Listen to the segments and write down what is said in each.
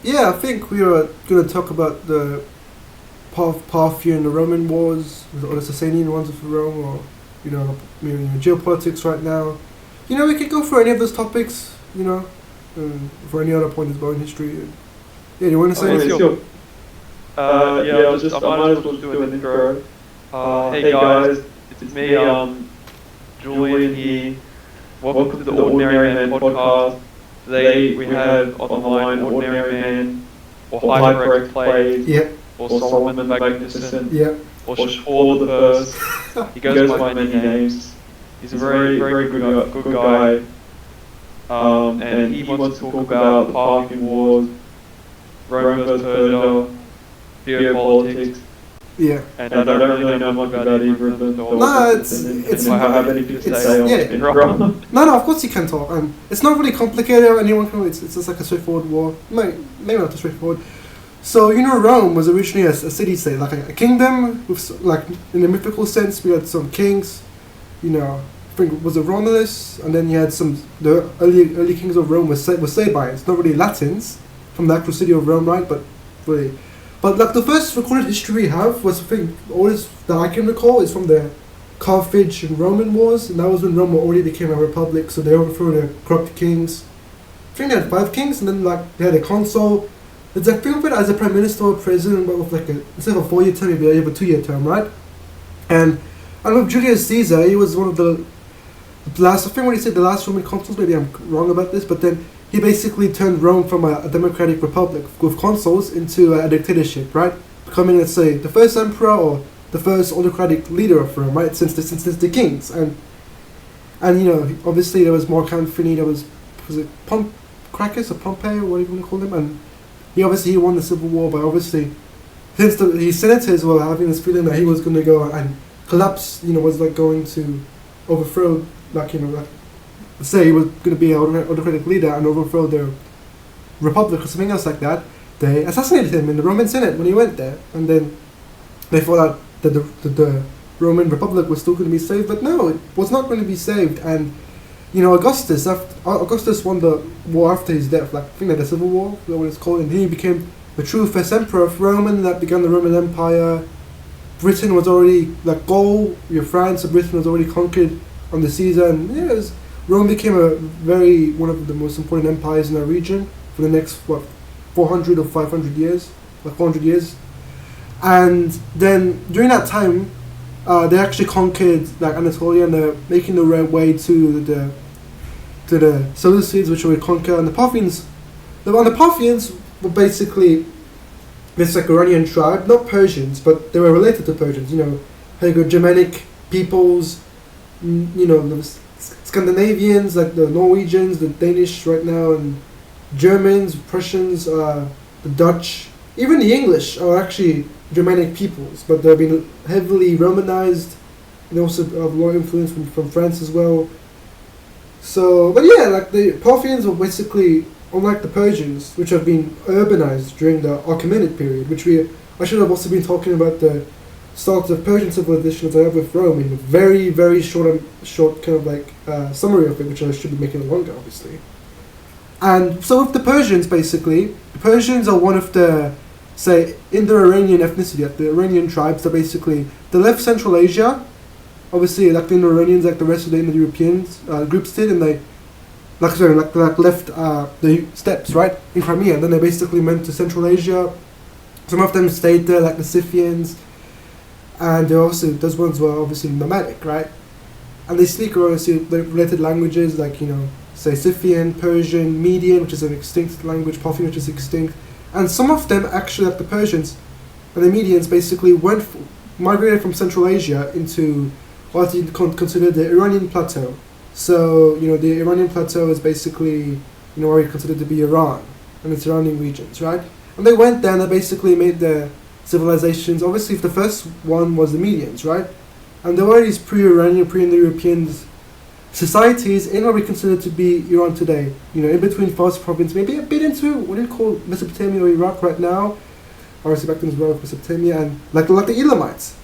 Yeah, I think we are going to talk about the Parthia and the Roman wars, or the Sasanian ones of Rome, or geopolitics right now. We could go for any of those topics. For any other point as well in history. Yeah, do you want to say anything? Sure. I might as well do an intro. Hey guys, it's me, Julian here. Welcome to the Ordinary Man podcast. Today we have on the line Ordinary Man, or Hyperx Plays, Yeah. or Solomon the Magnificent, Yeah. or Shaw the First. He goes by many names. He's a very, very good guy. And he wants to talk about the Parthian wars, Rome vs Persia, geopolitics. Yeah. And I don't really know much about either of them. No, it's I have anything to say, yeah. No, of course you can talk. And it's not really complicated. Anyone can. It's just like a straightforward war. Maybe not too straightforward. So Rome was originally a city-state, like a kingdom with, like, in the mythical sense, we had some kings. I think it was a Romulus, and then you had the early kings of Rome were Sabians, not really Latins from the actual city of Rome, right? But like the first recorded history we have was, I think, always that I can recall is from the Carthage and Roman wars, and that was when Rome already became a republic. So they overthrew the corrupt kings. I think they had 5 kings, and then like they had a consul. It's like, think of it as a prime minister or president, but with like instead of a 4-year term, you have a 2-year term, right? And with Julius Caesar, he was one of the last. I think when he said the last Roman consuls, maybe I'm wrong about this, but then he basically turned Rome from a democratic republic with consuls into a dictatorship, right? Becoming, let's say, the first emperor or the first autocratic leader of Rome, right? Since the kings, and obviously there was Mark Antony, there was it Cracus or Pompey or whatever you want to call him, and he won the civil war, but obviously since his senators were having this feeling that he was going to go and collapse, was like going to overthrow, say he was going to be an autocratic leader and overthrow the republic or something else like that. They assassinated him in the Roman Senate when he went there, and then they thought that the Roman Republic was still going to be saved, but no, it was not going to be saved. And Augustus won the war after his death, I think the Civil War, that's what it's called, and he became the true first emperor of Rome, and that began the Roman Empire. Britain was already, Gaul, France, and Britain was already conquered on the seas, and Rome became one of the most important empires in the region for the next 400 or 500 years, 400 years. And then during that time, they actually conquered Anatolia, and they're making their way to the Seleucids, which would conquer. And the Parthians were basically this Iranian tribe, not Persians, but they were related to Persians. Germanic peoples, the Scandinavians, like the Norwegians, the Danish right now, and Germans, Prussians, the Dutch, even the English are actually Germanic peoples, but they've been heavily Romanized. They also have a lot of influence from France as well. So, but yeah, the Parthians were basically, unlike the Persians, which have been urbanized during the Achaemenid period, I should have also been talking about the start of Persian civilization as I have with Rome in a very, very short kind of summary of it, which I should be making longer, obviously. And so with the Persians, basically, the Persians are one of the, say, Indo-Iranian ethnicity, the Iranian tribes that basically, they left Central Asia, obviously, the Indo-Iranians, the rest of the Indo-Europeans groups did, and they, left the steppes, right, in Crimea, and then they basically went to Central Asia. Some of them stayed there, like the Scythians, and those ones were obviously nomadic, right? And they speak obviously related languages, say Scythian, Persian, Median, which is an extinct language, Parthian, which is extinct. And some of them actually, like the Persians and the Medians, basically migrated from Central Asia into what you consider the Iranian plateau. So, the Iranian plateau is basically, what we consider to be Iran and the surrounding regions, right? And they went there and they basically made their civilizations. Obviously, the first one was the Medians, right? And there were these pre-Iranian, pre-Indo-European societies in what we consider to be Iran today. In between Fars province, maybe a bit into what you call Mesopotamia or Iraq right now, or back then as well, Mesopotamia, and like the Elamites.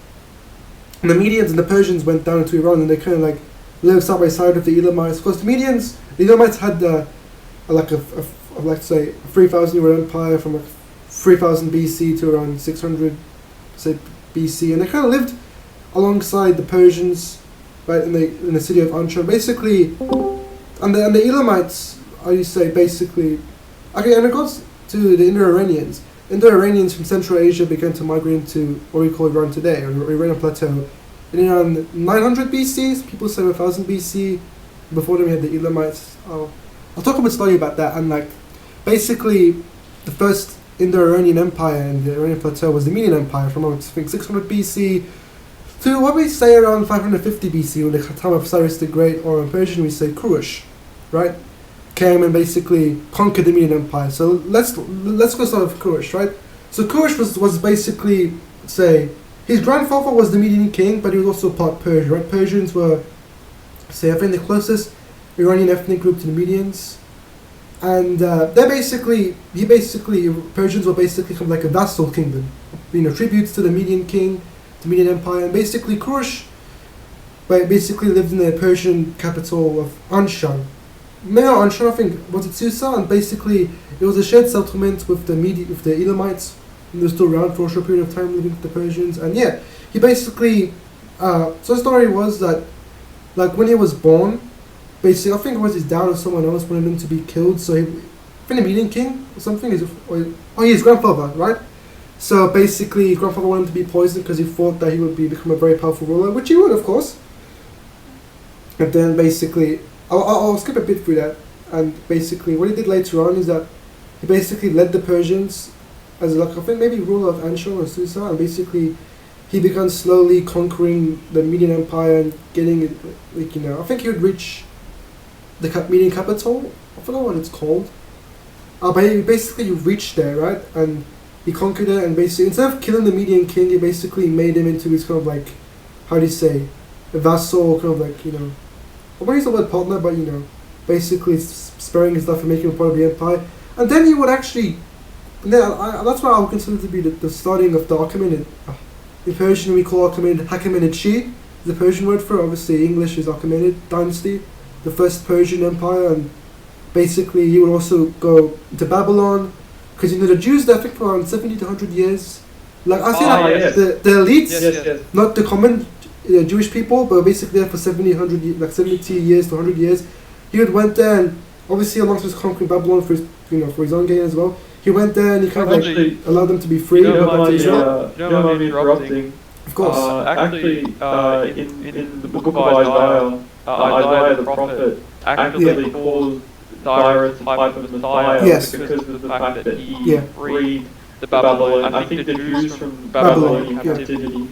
And the Medians and the Persians went down into Iran, and they kind of lived side by side with the Elamites. Of course, the Elamites had a let's say, a 3,000-year empire from like 3000 BC to around 600, say, BC, and they kind of lived alongside the Persians, right, in the city of Anshan, basically, and the Elamites, basically, okay, and it goes to the Indo-Iranians. Indo-Iranians from Central Asia began to migrate into what we call Iran today, or Iranian plateau, in around 900 BC, people say 1000 BC. Before them we had the Elamites. I'll talk a bit slowly about that, and like, basically, the first Indo-Iranian empire in the Iranian plateau was the Median Empire from I think 600 BC to what we say around 550 BC, when the time of Cyrus the Great, or in Persian we say Kurush, right, came and basically conquered the Median Empire. So let's go start with Kurush, right? So Kurush was basically, say, his grandfather was the Median king, but he was also part Persian, right? Persians were, say, I think the closest Iranian ethnic group to the Medians. And Persians were basically kind of like a vassal kingdom, tributes to the Median king, the Median Empire, and basically Kurush basically lived in the Persian capital of Anshan. Mayor Anshan, I think, was it Susa, and basically it was a shared settlement with the Elamites, and they were still around for a short period of time living with the Persians. And yeah, he basically, so the story was that, like, when he was born, basically, I think it was his dad or someone else wanted him to be killed, so I think the Median king or something, his grandfather, right? So basically, his grandfather wanted him to be poisoned because he thought that he would become a very powerful ruler, which he would, of course. And then basically, I'll skip a bit through that, and basically what he did later on is that he basically led the Persians as, like, I think maybe ruler of Anshan or Susa, and basically he began slowly conquering the Median Empire and getting it, like, I think he would reach the Median capital. I forgot what it's called. But he basically reached there, right? And he conquered it, and basically, instead of killing the Median king, he basically made him into his kind of like, how do you say, a vassal, kind of like, I won't use the word partner, but basically sparing his life and making him part of the empire. And then he would actually, that's what I would consider to be the starting of the Achaemenid. In Persian we call Achaemenid Hakaemenid Shi, the Persian word for it. Obviously English is Achaemenid dynasty, the first Persian empire. And basically he would also go to Babylon, because the Jews there, I think, for around 70 to 100 years. Like I say, yes. the elites, yes. not the common Jewish people, but basically there for 70 years to 100 years. He went there, and obviously alongside his conquering Babylon for his, for his own gain as well. He went there and he kind of like allowed them to be free. You don't mind me interrupting. Of course. Actually, in the book of Isaiah, Isaiah the prophet actually calls Cyrus a type of Messiah because of the fact that he freed the Babylonian, I think the Jews from Babylonian captivity,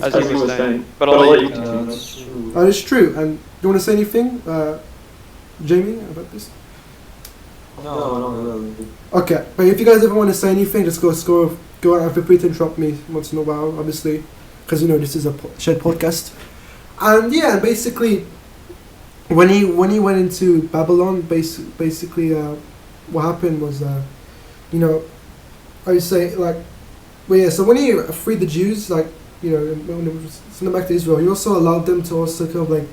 as you were saying. But I'll let you continue. That's true. That is true. And do you want to say anything, Jamie, about this? No, not really. Okay, but if you guys ever want to say anything, just go out and feel free to interrupt me once in a while, obviously, because this is a shared podcast. And yeah, basically, when he went into Babylon, basically, what happened was, I would say, like, so when he freed the Jews, like, when they sent them back to Israel, he also allowed them to also kind of like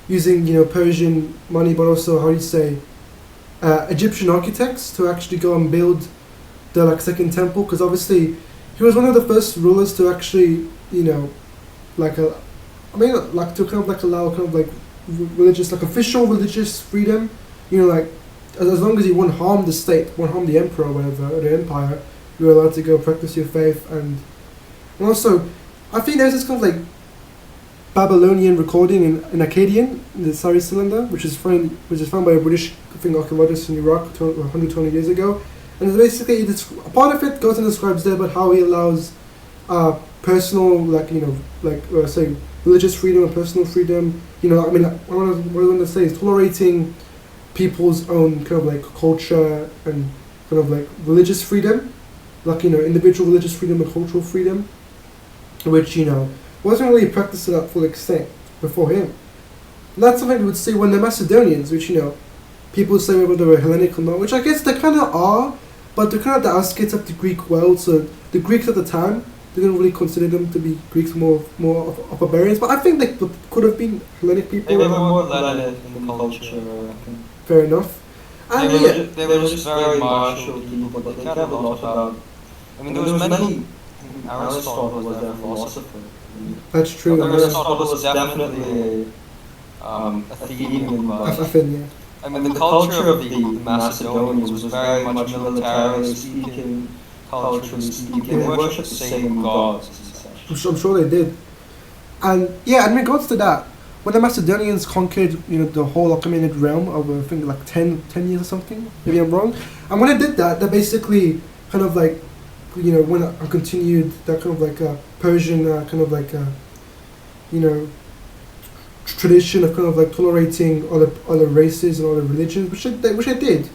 using, Persian money, but also, how do you say, Egyptian architects to actually go and build the second temple, because obviously he was one of the first rulers to actually to kind of like allow kind of like religious, like official religious freedom, as long as you won't harm the state, won't harm the emperor or whatever, or the empire, you're allowed to go practice your faith. And also I think there's this kind of like Babylonian recording in Akkadian, in the Sari cylinder, which is found by a British, I think, archaeologist in Iraq 120 years ago. And it's basically, a part of it goes and describes there about how he allows personal, say, religious freedom and personal freedom. What I want to say is tolerating people's own kind of like culture and kind of like religious freedom, individual religious freedom and cultural freedom, which, wasn't really practiced to that full extent before him. And that's something we would see when the Macedonians, which, people say whether they were Hellenic or not, which I guess they kind of are, but they're kind of the outskirts of the Greek world, so the Greeks at the time, they didn't really consider them to be Greeks, more of barbarians, but I think they could have been Hellenic people. They were more Hellenic in culture, I reckon. Fair enough. And They were just very martial people, but they cared a lot about. I mean, there was many. Aristotle was their philosopher. that's true. Aristotle was definitely Athenian. Athenian, I mean, the culture of the Macedonians was very much militarily speaking, culturally speaking. They worshipped the same gods. I'm sure they did. And yeah, in regards to that, when the Macedonians conquered, the whole Achaemenid realm over, I think, like 10 years or something, maybe I'm wrong. And when they did that, they basically kind of like, when I continued that kind of like Persian kind of like, tradition of kind of like tolerating other races and other religions, which I did.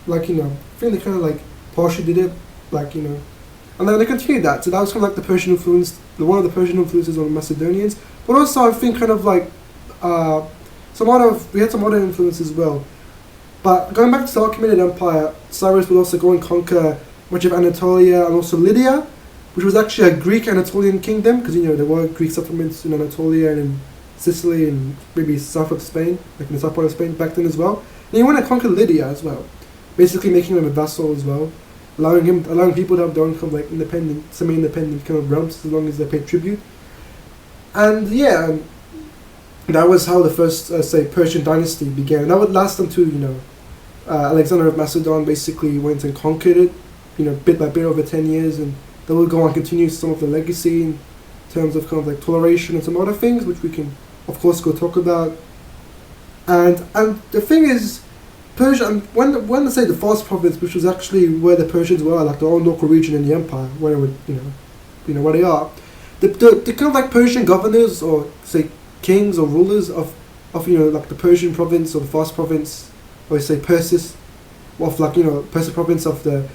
Like, I think they kind of like partially did it, like, and then they continued that. So that was kind of like the Persian influence, one of the Persian influences on the Macedonians. But also I think kind of like, we had some other influence as well. But going back to the Achaemenid Empire, Cyrus would also go and conquer much of Anatolia and also Lydia, which was actually a Greek Anatolian kingdom, because there were Greek settlements in Anatolia and in Sicily and maybe south of Spain, like in the south part of Spain back then as well. And he went and conquered Lydia as well, basically making them a vassal as well, allowing people to have their own kind of like independent, semi-independent kind of realms as long as they paid tribute. And yeah, that was how the first, Persian dynasty began. That would last until, Alexander of Macedon basically went and conquered it, bit by bit over 10 years, and they would go on continue some of the legacy in terms of kind of like toleration and some other things, which we can, of course, go talk about. And the thing is, Persia, when they say the Fars province, which was actually where the Persians were, like the old local region in the empire, where they would, where they are, the kind of like Persian governors or say kings or rulers of like the Persian province or the Fars province, or say Persis, of like Persian province of the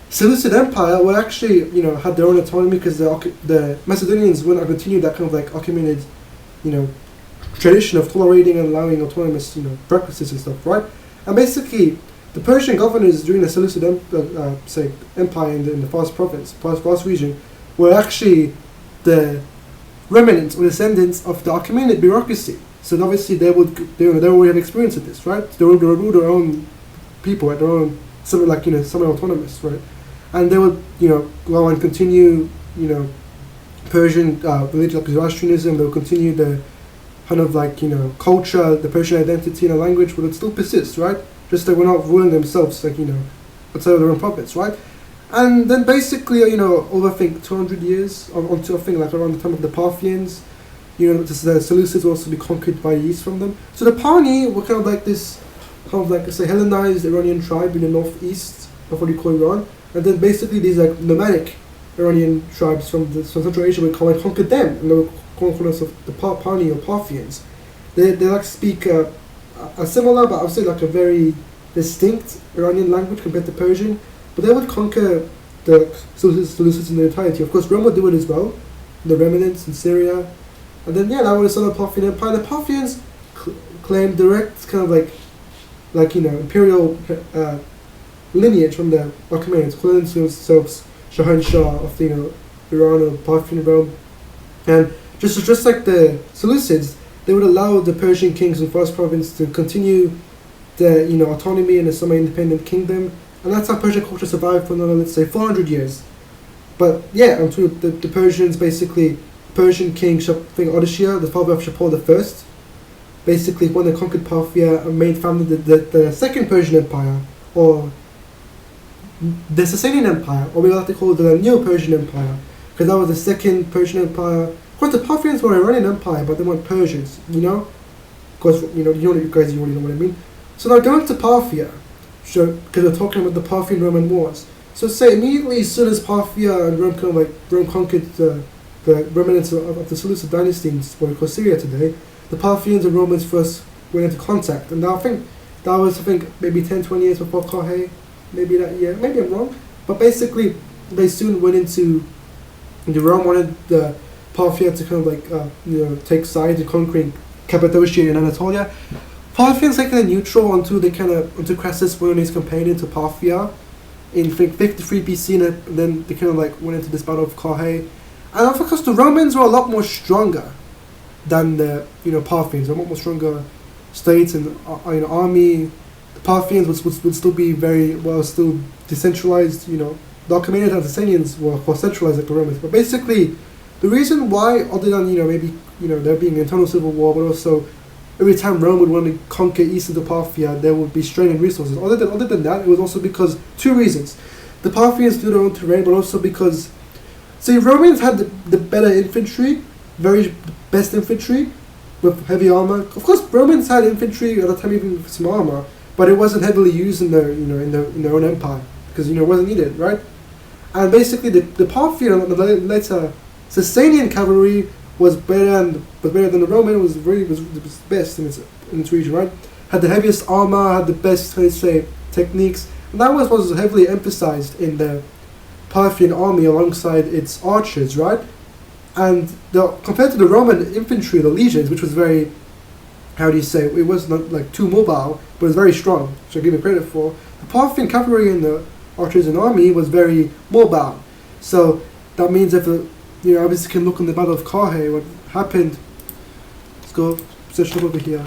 Seleucid Empire, would actually had their own autonomy, because the Macedonians would not continue that kind of like Achaemenid tradition of tolerating and allowing autonomous practices and stuff, right? And basically the Persian governors during the Seleucid Empire in the Fars province, Fars region, were actually the remnants or descendants of the Achaemenid bureaucracy. So obviously they already have experience with this, right? They would rule their own people at their own semi-autonomous, right? And they would go and continue Persian religion like Zoroastrianism. They would continue the kind of like culture, the Persian identity and the language would still persist, right? Just they were not ruling themselves outside of their own province, right? And then basically over I think 200 years until I think like around the time of the Parthians, the Seleucids will also be conquered by the east from them. So the Parni were kind of like this kind of like Hellenized Iranian tribe in the northeast of what you call Iran, and then basically these like nomadic Iranian tribes from Central Asia would come and conquer them, and they were called the Parni or Parthians. They like speak a similar, but I would say like a very distinct Iranian language compared to Persian, but they would conquer the Seleucids in their entirety. Of course, Rome would do it as well, the remnants in Syria, and then that was the Parthian Empire. The Parthians claimed direct kind of like imperial lineage from the Achaemenids, calling themselves Shahanshah of the Iran or Parthian realm. And just like the Seleucids, they would allow the Persian kings in Fars province to continue their autonomy in a semi-independent kingdom, and that's how Persian culture survived for another, let's say, 400 years. But yeah, until the Persians basically, Persian king Odysseus, the father of Shapur I, basically when they conquered Parthia and founded the second Persian Empire, or the Sasanian Empire, or we like to call it the Neo-Persian Empire, because that was the second Persian Empire. Of course, the Parthians were an Iranian Empire, but they weren't Persians, Of course, you guys already know what I mean. So now going to Parthia, because we're talking about the Parthian Roman Wars. So say immediately as soon as Parthia and Rome conquered the remnants of the Seleucid dynasty in what we call Syria today, the Parthians and Romans first went into contact. And now I think that was maybe 10-20 years before Carhae, maybe that year, maybe I'm wrong. But basically they soon went into, Rome wanted the Parthia to kind of take sides in conquering Cappadocia and Anatolia. Parthians taken a neutral until Crassus went on his campaign into Parthia in 53 BC, and then they kind of went into this Battle of Carhae. And of course the Romans were a lot more stronger than the Parthians, a lot more stronger states and army the Parthians would still be still decentralized, the Achaemenids and the Sasanians were centralized like the Romans. But basically, the reason why, other than, maybe, there being an internal civil war, but also every time Rome would want to conquer east of the Parthia, there would be strain in resources. Other than that, it was also because two reasons. The Parthians knew their own terrain, but also because, Romans had the better infantry, very best infantry, with heavy armor. Of course, Romans had infantry at the time, even with some armor, but it wasn't heavily used in their, in their own empire because it wasn't needed, right? And basically, the Parthian and the later Sasanian cavalry was better than the Roman. Was best in its region, right? Had the heaviest armor, had the best, techniques, and that was heavily emphasized in the Parthian army alongside its archers, right? And compared to the Roman infantry, the legions, which was very, it was not like too mobile, but it was very strong, which I give it credit for. The Parthian cavalry and the archers and army was very mobile. So that means if obviously you can look in the Battle of Carhae, what happened. Let's go search over here.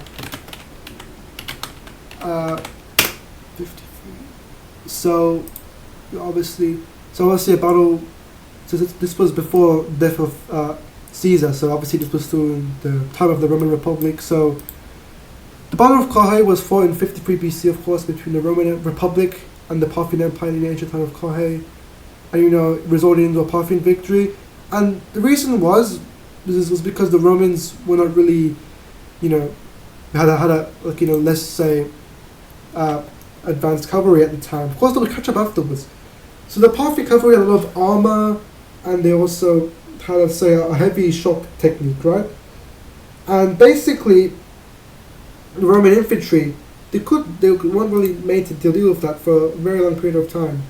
53. So obviously a battle. So this was before the death of Caesar. So obviously this was still in the time of the Roman Republic. So the Battle of Carhae was fought in 53 BC, of course, between the Roman Republic and the Parthian Empire in the ancient time of Carhae, and resulted into a Parthian victory. And the reason was because the Romans were not really, had a let's say, advanced cavalry at the time. Of course, they would catch up afterwards. So the Parthian cavalry had a lot of armor, and they also had, let's say, a heavy shock technique, right? And basically, the Roman infantry, they weren't really made to deal with that for a very long period of time,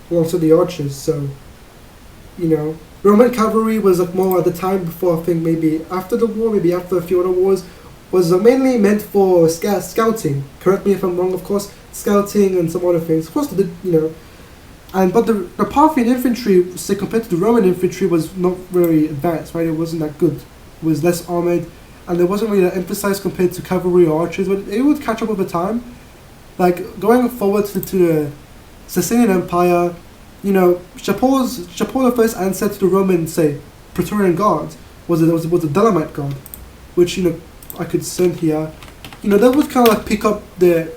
alongside the archers. So, Roman cavalry was more at the time before, I think maybe after the war, maybe after a few other wars, was mainly meant for scouting. Correct me if I'm wrong, of course. Scouting and some other things. Of course, they did, but the Parthian infantry, say compared to the Roman infantry, was not very advanced, right? It wasn't that good. It was less armored, and there wasn't really that emphasis compared to cavalry or archers, but it would catch up over time. Like, going forward to the Sasanian Empire, Shapur the first answer to the Roman, Praetorian Guard was a Dalamite guard, which, I could send here. They would kind of pick up the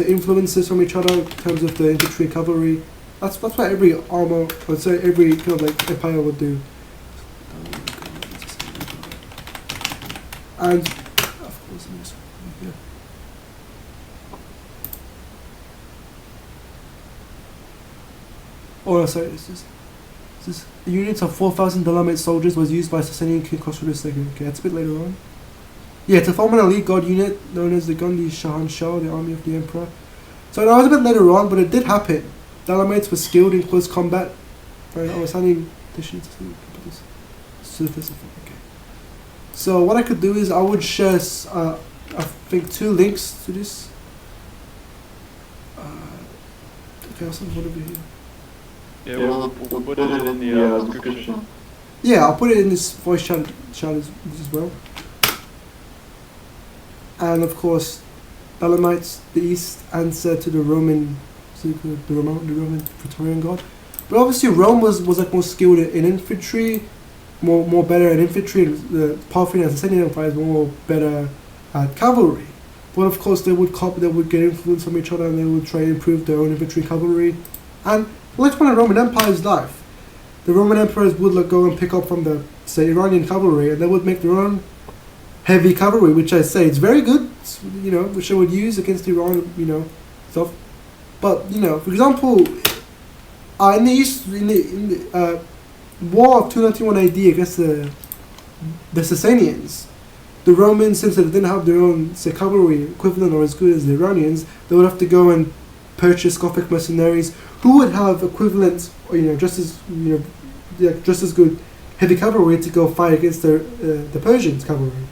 influences from each other in terms of the infantry and cavalry. That's what every armor, let's say every empire would do. And of course, here. Oh, sorry, this a unit of 4,000 Dalamite soldiers was used by Sasanian King Khosrow II. Okay, that's a bit later on. Yeah, to form an elite guard unit known as the Gondi Shahanshah, the army of the emperor. So that was a bit later on, but it did happen. Dalamites were skilled in close combat. Right, I was handing the sheet to this surface. Okay. So what I could do is I would share, I think, 2 links to this. Okay, I'll send one over here. Yeah, we'll put it in the description. Yeah, I'll put it in this voice chat as well. And of course, Dalamites, the East, answer to the Roman Praetorian Guard. But obviously, Rome was more skilled in infantry, more better at infantry. The Parthian and Sasanian empires were more better at cavalry. But of course, they would get influence from each other, and they would try and improve their own infantry cavalry. And later on in the Roman Empire's life, the Roman emperors would go and pick up from the Iranian cavalry, and they would make their own heavy cavalry, which I say it's very good, which they would use against Iran, stuff. But for example, in the war of 291 AD against the Sasanians, the Romans, since they didn't have their own cavalry equivalent or as good as the Iranians, they would have to go and purchase Gothic mercenaries who would have equivalent, just as good heavy cavalry to go fight against the Persians' cavalry.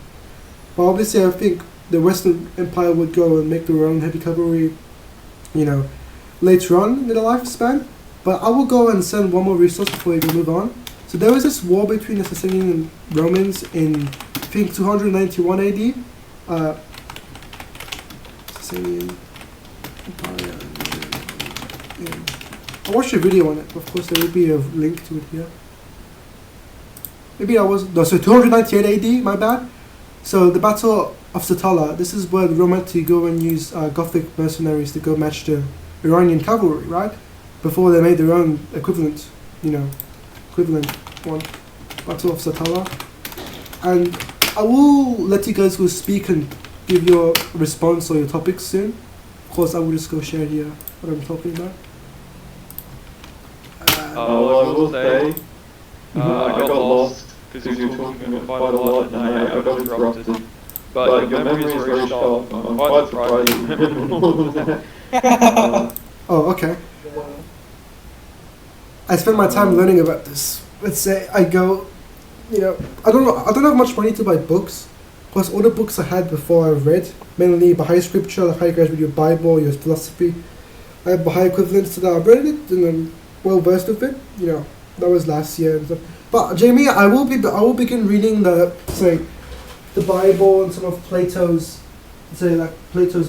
But obviously, I think the Western Empire would go and make their own heavy cavalry, later on in their lifespan. But I will go and send one more resource before we move on. So there was this war between the Sasanian and Romans in, I think, 291 AD. Sasanian I watched a video on it. Of course, there will be a link to it here. Maybe I was... No, so 298 AD, my bad. So the Battle of Satala, this is where the Rome had to go and use Gothic mercenaries to go match the Iranian cavalry, right? Before they made their own equivalent, equivalent one. Battle of Satala. And I will let you guys go speak and give your response or your topics soon. Of course, I will just go share here what I'm talking about. Well, I will say, I got lost because you were talking about quite a lot and I got interrupted. But your memory is very sharp. I'm quite surprised you remember all of that. Oh, okay. I spend my time learning about this. Let's say I go, I don't have much money to buy books. Plus, all the books I had before I've read, mainly Baha'i scripture, like how you guys read your Bible, your philosophy. I have Baha'i equivalents to that. I've read it and I'm well versed with it. That was last year and stuff. But Jamie, I will begin reading the Bible and some of Plato's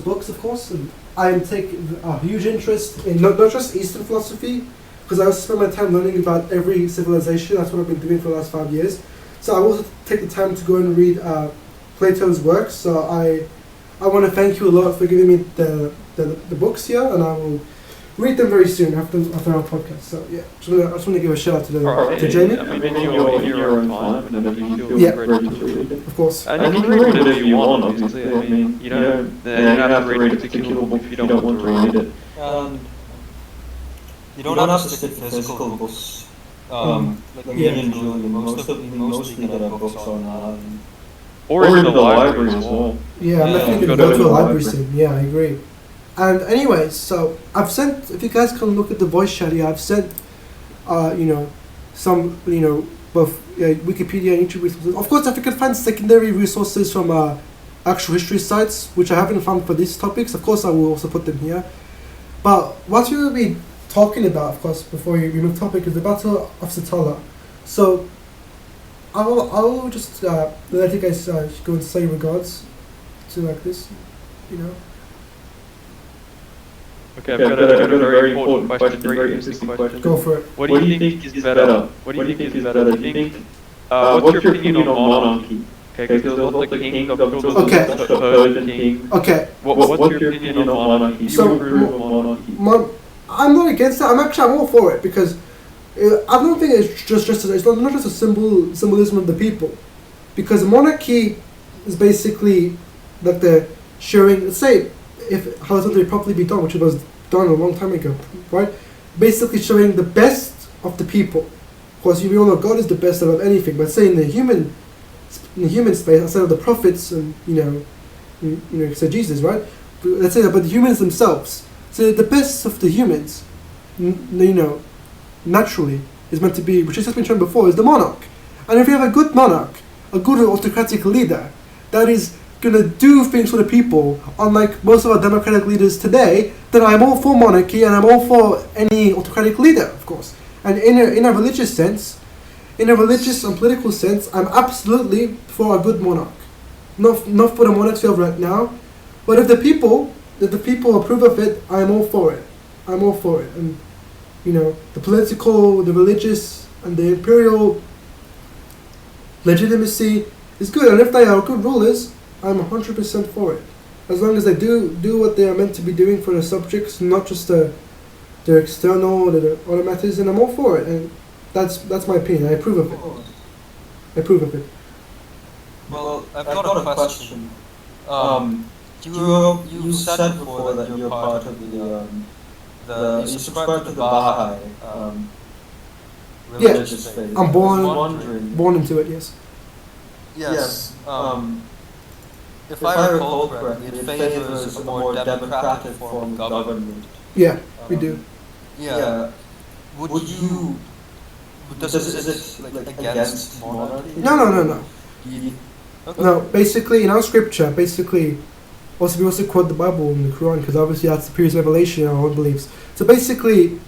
books, of course. And I am taking a huge interest in not just Eastern philosophy, because I also spend my time learning about every civilization. That's what I've been doing for the last 5 years. So I also take the time to go and read Plato's works. So I want to thank you a lot for giving me the books here, and I will read them very soon after our podcast. So yeah, I just want to give a shout out to Jamie. I mean, in your own time, and if you feel ready to read it. Of course. And you can read whatever you want, obviously. I mean, you don't have to read a particular book if you don't want to read it. You don't have to stick to physical books. Like me and Julian, mostly get our books online. Or in the library as well. Yeah, I'm definitely going to go to a library soon. Yeah, I agree. And anyways, so I've sent, if you guys can look at the voice chat here, I've sent, some, both Wikipedia and YouTube resources. Of course, if you can find secondary resources from actual history sites, which I haven't found for these topics, of course I will also put them here. But what we will be talking about, of course, before we move topic, is the Battle of Satala. So I'll just let you guys go and say regards to like this, Okay, I've got a very important question, very interesting question. Go for it. What do you think is better? What do you think is better? Do you think, what's your opinion on monarchy? Okay, because there's lots of king, the Persian king. Okay. What's your opinion on monarchy? Do you approve of monarchy? I'm not against it. I'm all for it because I don't think it's just it's not just a symbolism of the people, because monarchy is basically like the showing. Let's say if how something properly be done, which was done a long time ago, right? Basically showing the best of the people. Of course, we all know God is the best of anything, but say in the human space, instead of the prophets and so Jesus, right? Let's say that, but the humans themselves. So the best of the humans, naturally, is meant to be, which has been shown before, is the monarch. And if you have a good monarch, a good autocratic leader, that is going to do things for the people, unlike most of our democratic leaders today, then I'm all for monarchy and I'm all for any autocratic leader, of course. And in a religious sense, in a religious and political sense, I'm absolutely for a good monarch. Not for the monarchs we have right now, but if the people approve of it, I'm all for it. I'm all for it. And the political, the religious, and the imperial legitimacy is good. And if they are good rulers, I'm 100% for it. As long as they do what they are meant to be doing for the subjects, not just their external or other matters, and I'm all for it. And that's my opinion. I approve of it. Well, I've got a question. You said before that you're part of you subscribe to the Baha'i religious faith. I'm born into it. Yes. Yes. If I recall correctly, it favors a more democratic form of government. Yeah, we do. Yeah. Would you? Is it like against monarchy? No. Okay. No, basically in our scripture, also we also quote the Bible and the Quran, because obviously that's the previous revelation in our own beliefs. So basically,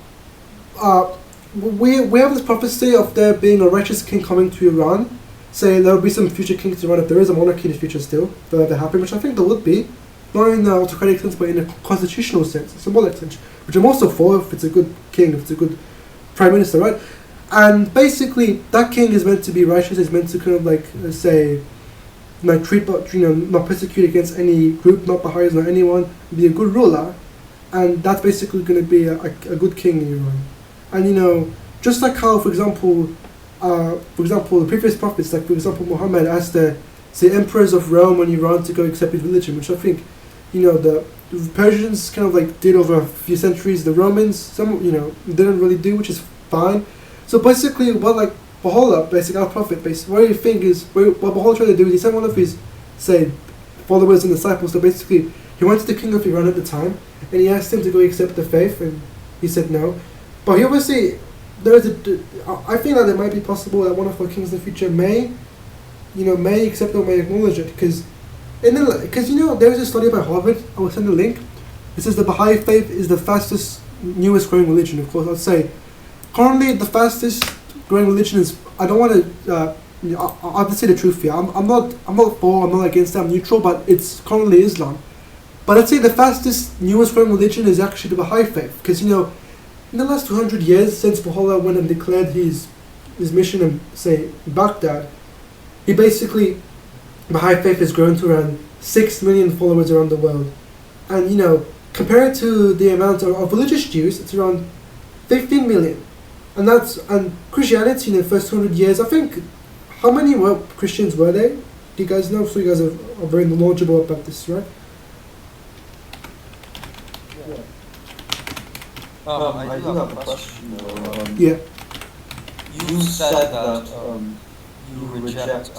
we have this prophecy of there being a righteous king coming to Iran, saying there will be some future kings to Iran if there is a monarchy in the future still, that happen, which I think there would be. not in the autocratic sense, but in a constitutional sense, a symbolic sense, which I'm also for if it's a good king, if it's a good prime minister, right? And basically, that king is meant to be righteous, is meant to kind of like, say, like treat, not persecute against any group, not Baha'is, not anyone, be a good ruler, and that's basically going to be a good king in Iran. And just like how, for example, the previous prophets, like for example, Muhammad asked the emperors of Rome and Iran to go accept his religion, which I think, the Persians kind of like did over a few centuries. The Romans, didn't really do, which is fine. So basically, what Baha'u'llah, basically our prophet, what do you think is what Baha'u'llah tried to do is he sent one of his, say, followers and disciples. So basically, he went to the king of Iran at the time, and he asked him to go accept the faith, and he said no. But he obviously, I think that it might be possible that one of our kings in the future may accept or may acknowledge it, because there is a study by Harvard. I will send a link. It says the Baha'i faith is the fastest, newest growing religion. Of course, I'd say currently the fastest growing religion is. I don't want to. I have to say the truth here. I'm not for. I'm not against it. I'm neutral. But it's currently Islam. But I'd say the fastest, newest growing religion is actually the Baha'i faith, because in the last 200 years since Baha'u'llah went and declared his mission in, say, Baghdad, he basically, Baha'i faith has grown to around 6 million followers around the world. And, compared to the amount of religious Jews, it's around 15 million. And Christianity in the first 200 years, I think, how many Christians were there? Do you guys know? So you guys are very knowledgeable about this, right? I do have a question though. Yeah. You said that you reject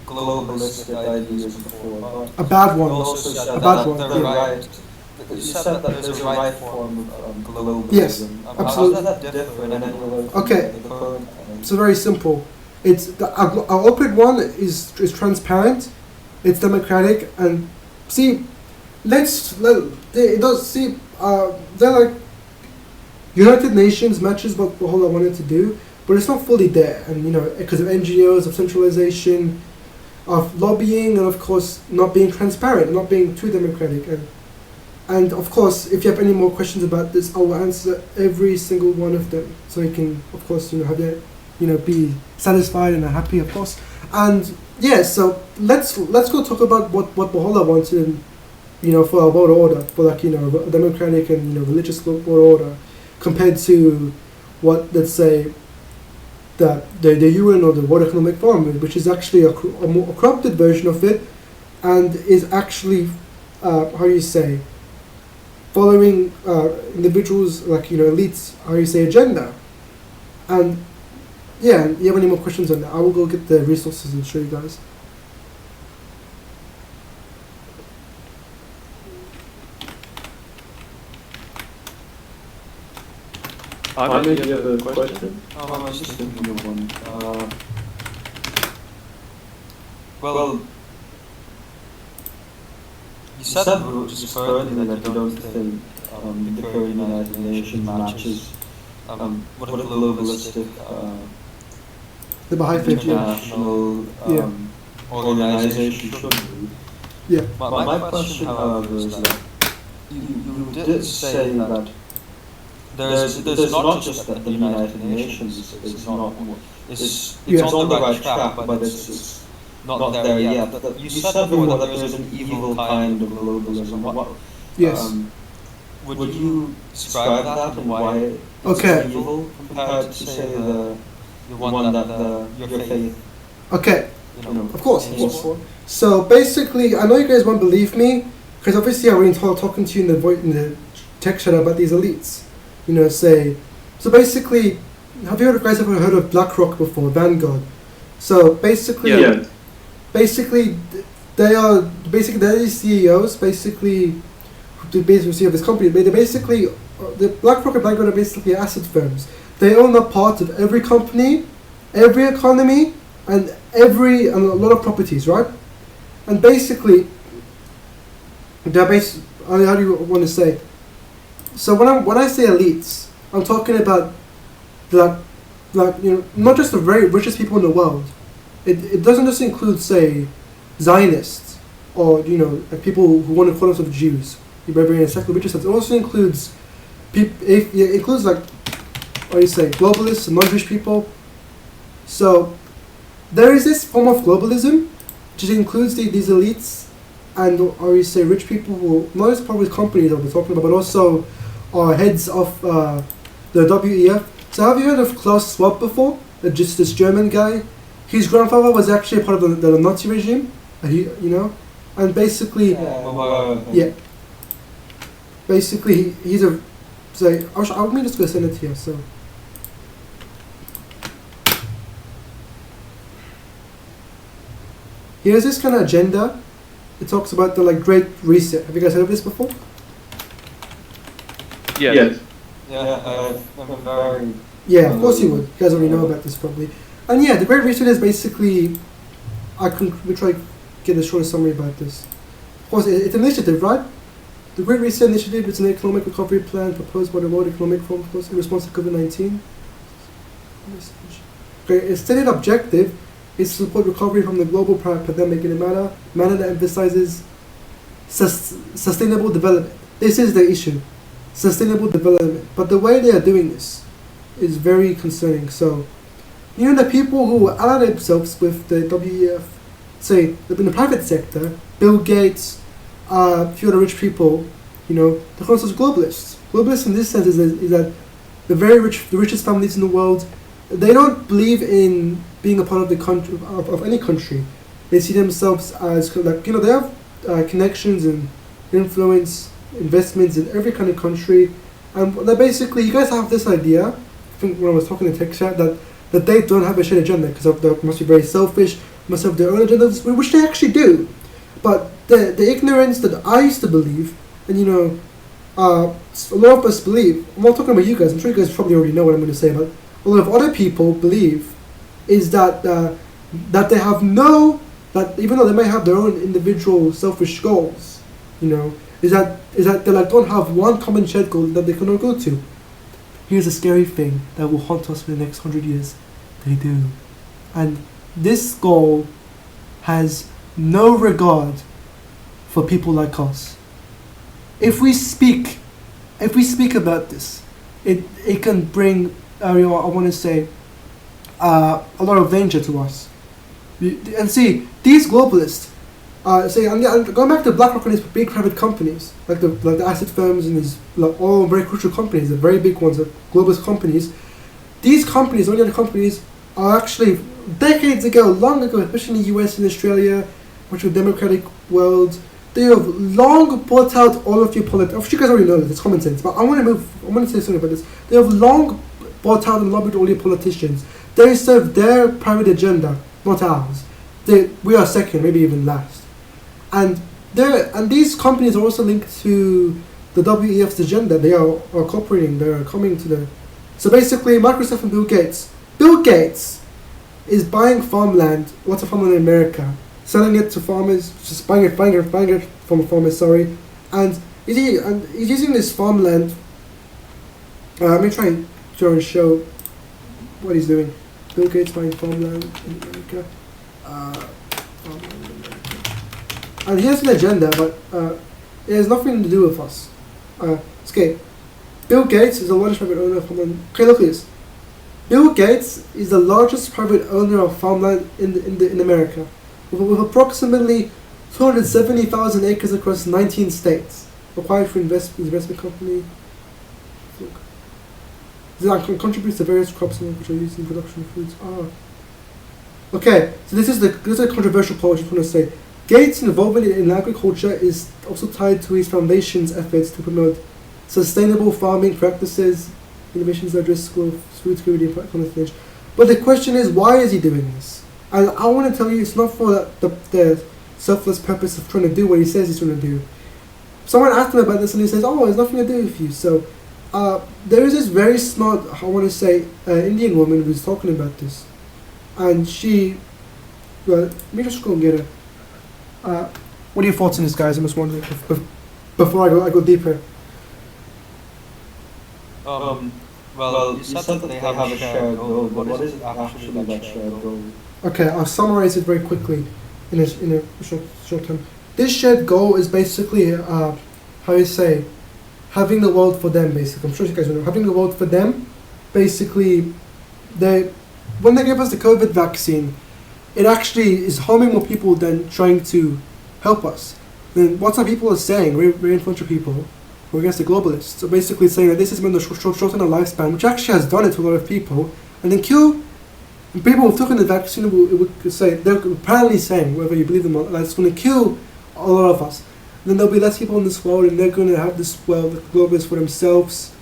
globalistic ideas before. A bad one. You also said A bad that one. the Yeah. right. You said that there's a right form of globalism. Yes, How absolutely. does that differ in any way from Okay. the current? So very simple. It's our open one is transparent, it's democratic, and they're like United Nations matches what Baha'u'llah wanted to do, but it's not fully there, and because of NGOs, of centralization, of lobbying, and of course not being transparent, not being too democratic, and of course if you have any more questions about this, I will answer every single one of them, so you can of course have your be satisfied and happy, of course. And yeah, so let's go talk about what Baha'u'llah wanted, for our world order, for a democratic and religious world order, compared to what, let's say, the UN or the World Economic Forum, which is actually a more corrupted version of it, and is actually following individuals elites agenda. And yeah, you have any more questions on that? I will go get the resources and show you guys. I maybe have a question. I was just thinking of one. Well, you said just currently that you don't think the current United Nations matches what a globalistic The Baha'i faith, international organization should be. yeah. My question, however, is that you did say that there's not just that the United Nations is not it's on the right track, but it's not there yet. You said before that there's an evil kind of globalism. Yes. Would you describe that and why Okay. it's evil compared to say the one that your faith? Okay. Of course. aims for? So basically, I know you guys won't believe me, because obviously I've been talking to you in the tech chat about these elites. So basically, have you guys ever heard of BlackRock before, Vanguard? So basically, Yeah. they're these CEOs, the CEO of this company. They basically, the BlackRock and Vanguard are basically asset firms. They own a part of every company, every economy, and a lot of properties, right? And basically, how do you want to say? So when I say elites, I'm talking about not just the very richest people in the world. It doesn't just include, say, Zionists or like people who want to call themselves Jews. In a secular religious sense, it also includes it includes like what do you say, globalists and non-Jewish people. So there is this form of globalism, which includes these elites and or you say rich people who not just probably companies that we're talking about, but also are heads of the WEF. So have you heard of Klaus Schwab before? Just this German guy. His grandfather was actually a part of the Nazi regime. And basically, basically he's a. So I'll just go send it here. So. Here's this kind of agenda. It talks about the Great Reset. Have you guys heard of this before? Yes. I'm very. Yeah, of course you would. You guys already know about this probably. And yeah, the Great Reset is basically. We try to get a short summary about this. Of course, it's an initiative, right? The Great Reset Initiative is an economic recovery plan proposed by the World Economic Forum in response to COVID-19. Its stated objective is to support recovery from the global pandemic in a manner that emphasizes sustainable development. This is the issue, sustainable development. But the way they are doing this is very concerning. So, the people who ally themselves with the WEF, say in the private sector, Bill Gates, a few other rich people, they're called globalists. Globalists in this sense is that the richest families in the world, they don't believe in being a part of the country of any country. They see themselves as they have connections and influence, investments in every kind of country, and they're basically, you guys have this idea. I think when I was talking to tech chat that they don't have a shared agenda because they must be very selfish, must have their own agendas, which they actually do. But the ignorance that I used to believe, and a lot of us believe. I'm not talking about you guys. I'm sure you guys probably already know what I'm going to say, but a lot of other people believe is that they have that even though they may have their own individual selfish goals, is that they don't have one common shared goal that they can all go to. Here's a scary thing that will haunt us for the next 100 years. They do, and this goal has no regard for people like us. If we speak about this, it can bring I want to say a lot of danger to us. And see, these globalists, going back to BlackRock and these big private companies, like the asset firms and these all very crucial companies, the very big ones, the globalist companies. These companies, all the other companies, are actually decades ago, long ago, especially in the US and Australia, which are democratic world. They have long bought out all of your politics. You guys already know this, it's common sense, but I want to say something about this. They have long bought out and lobbied all your politicians. They serve their private agenda, not ours. We are second, maybe even last. And these companies are also linked to the WEF's agenda. They are cooperating. They are coming to the. So basically, Microsoft and Bill Gates. Bill Gates is buying farmland, lots of farmland in America, selling it to farmers, just buying it from farmers. Sorry, and he's using this farmland. Let me try and show what he's doing. Bill Gates buying farmland in America. And he has an agenda, but it has nothing to do with us. Okay, Bill Gates is the largest private owner of farmland. Okay, look at this. Bill Gates is the largest private owner of farmland in America, with approximately 270,000 acres across 19 states, acquired for investment company. It contributes to various crops which are used in production of foods. Okay, so this is a controversial part. I just want to say, Gates' involvement in agriculture is also tied to his foundation's efforts to promote sustainable farming practices, innovations that address food security and climate change. But the question is, why is he doing this? And I want to tell you, it's not for the selfless purpose of trying to do what he says he's trying to do. Someone asked him about this and he says, "Oh, it's nothing to do with you." So there is this very smart, I want to say, Indian woman who's talking about this, and she. Well, let me just go and get her. What are your thoughts on this, guys? I'm just wondering before I go deeper. Well, you said that they have a shared goal, but what is actually that shared goal? Okay, I'll summarize it very quickly in a short term. this shared goal is basically, how you say, having the world for them, basically. I'm sure you guys know. Having the world for them, basically, when they gave us the COVID vaccine, it actually is harming more people than trying to help us. Then what some people are saying, very influential people, who are against the globalists, so basically saying that this has been the shorten the lifespan, which actually has done it to a lot of people, and then kill people who've taken the vaccine. It would say, they're apparently saying, whether you believe them or not, that it's going to kill a lot of us. Then there'll be less people in this world, and they're going to have this world, the globalists, for themselves,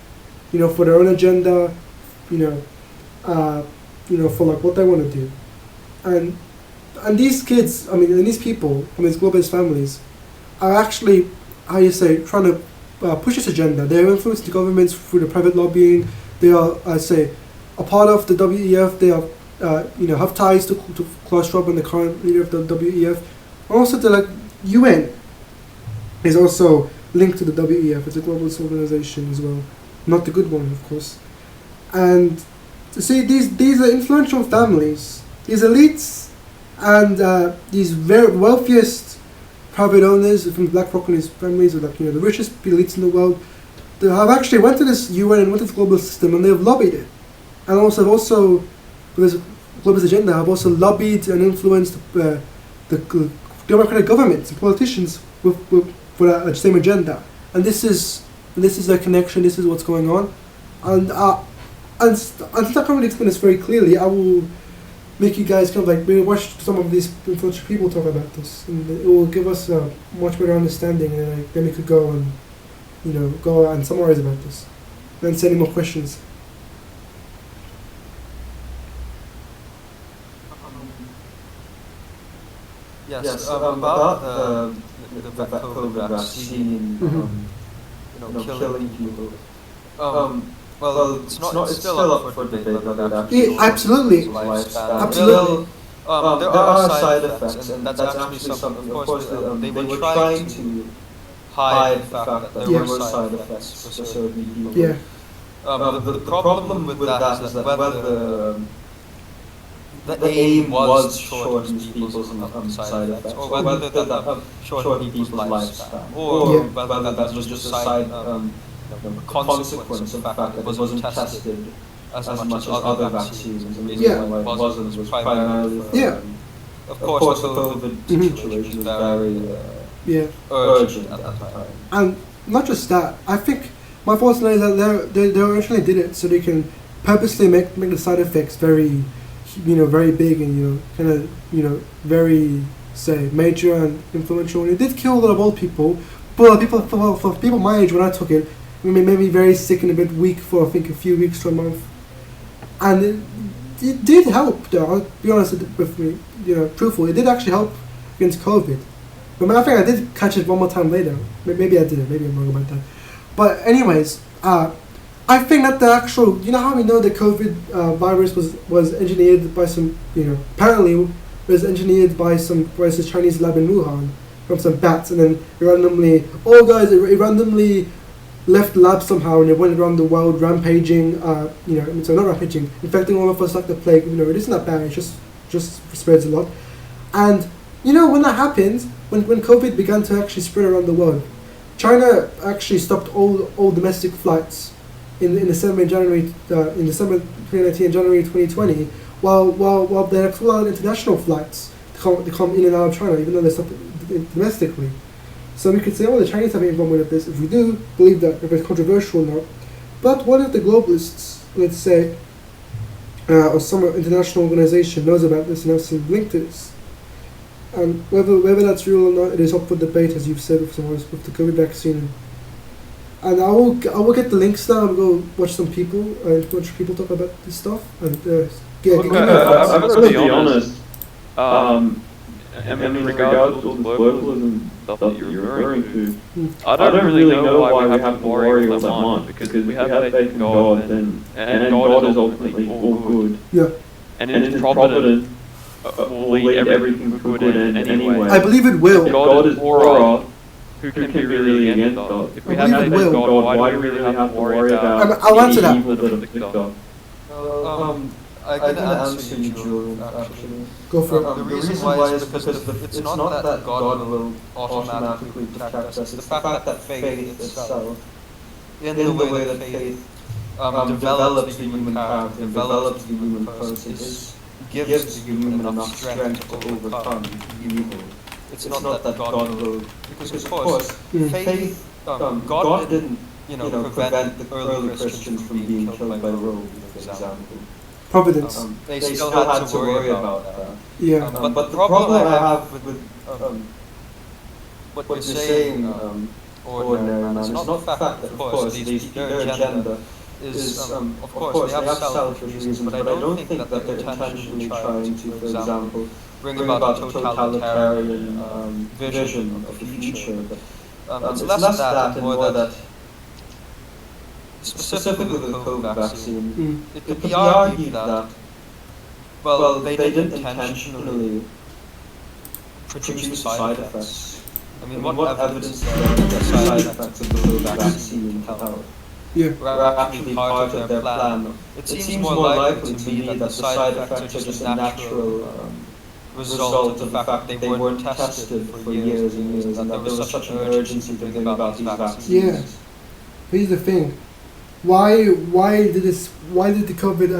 for their own agenda, for like what they want to do. And these kids, and these people from these globalist families are actually, trying to push this agenda. They influence the governments through the private lobbying. They are, a part of the WEF. They are, have ties to Klaus Schwab and the current leader of the WEF. Also, the UN is also linked to the WEF. It's a globalist organization as well, not the good one, of course. And to see these are influential families, these elites, and these very wealthiest private owners from BlackRock and his families, or the richest elites in the world, they have actually went to this UN and went to the global system, and they have lobbied it, and also with this globalist agenda, have also lobbied and influenced the democratic governments and politicians for that same agenda. And this is their connection. This is what's going on, and since I can't really explain this very clearly, I will make you guys maybe watch some of these influential people talk about this, and it will give us a much better understanding, and then we could go and go and summarize about this, and answer any more questions. Yes, about the COVID vaccine, killing people. Well, it's still up for debate whether that absolutely. Absolutely. There are side effects, and that's actually something. Of course, they were trying to hide the fact that there were side effects for certain people. Yeah. The problem with that is that whether the aim was to shorten people's side effects, or whether that shortened people's lifespan, or whether that was just a side consequence of the fact that it wasn't tested as much as other vaccines, and the reason why it wasn't was primarily for, of course, the COVID situation was very urgent at that time. And not just that, I think my thoughts is that they originally did it so they can purposely make the side effects very, very big and very, say, major and influential. And it did kill a lot of old people, but for people my age when I took it, maybe very sick and a bit weak for I think a few weeks to a month, and it did help. Though I'll be honest with me, truthfully, it did actually help against COVID. But I think I did catch it one more time later. Maybe I didn't. Maybe I'm wrong about that. But anyways, I think that the actual, how we know the COVID virus was engineered by some, apparently was engineered by some Chinese lab in Wuhan from some bats, and then it randomly left the lab somehow, and it went around the world rampaging, so not rampaging, infecting all of us like the plague. It isn't that bad, it just spreads a lot. And, when that happened, when COVID began to actually spread around the world, China actually stopped all domestic flights in December 2019 and January 2020, while they had allowed international flights to come in and out of China, even though they stopped it domestically. So we could say, the Chinese have been involved with this, if we do believe that, if it's controversial or not. But what if the globalists, let's say, or some international organization knows about this and has linked to this? And whether that's real or not, it is up for debate, as you've said with the COVID vaccine. And I will get the links now and go watch some people, watch people talk about this stuff. And I'm going to be honest. In regards to all this globalism stuff that you're referring to, I don't really know why we have to worry all that much, because we have faith in God, and God is ultimately all good. Yeah. And in His providence will lead everything for good anyway. I believe it will. If God is for us, who can be really against us? If we have faith in God, why do we really have to worry about I'll answer that. evil that afflicts us? I'm going to answer you, Julian, actually. Go for it. The reason why is because it's not that God will automatically protect us. The fact that faith itself, in the way that faith develops the human character, develops the human person, gives the human enough strength to overcome evil. It's not that God will, because of course, faith, God didn't, prevent the early Christians from being killed by Rome, for example. Providence. They still had to worry about that. Yeah. But the problem I have with what you're saying, ordinary man, is not the fact that, of course, their agenda is, of course, they have selfish reasons, but I don't think that they're intentionally trying to, for example, bring about a totalitarian vision of the future. But it's less that and more that, specifically with the COVID vaccine, it could be argued that, well, they didn't intentionally produce the side effects. I mean, what evidence is there that the side effects of the COVID vaccine have? Were actually part of their plan? It seems more likely to me that the side effects are just a natural result of the fact that they weren't tested for years and years, and that there was such an urgency to bring about these vaccines. Yeah. Here's the thing. Why did the COVID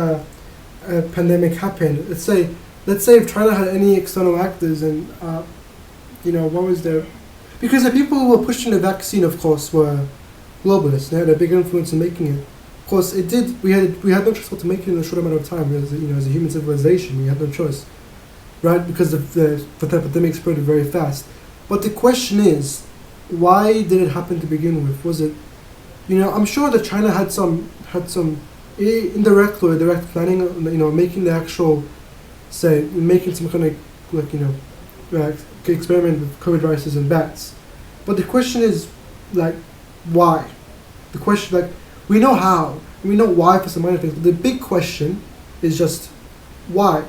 pandemic happen? Let's say if China had any external actors and what was there? Because the people who were pushing the vaccine, of course, were globalists. They had a big influence in making it. Of course, it did. We had no choice but to make it in a short amount of time. As a human civilization, we had no choice, right? Because the pandemic spread very fast. But the question is, why did it happen to begin with? Was it, I'm sure that China had some indirect or direct planning, making the actual, making some kind of experiment with COVID viruses in bats. But the question is, why? The question, we know how, we know why for some minor things, but the big question is just why.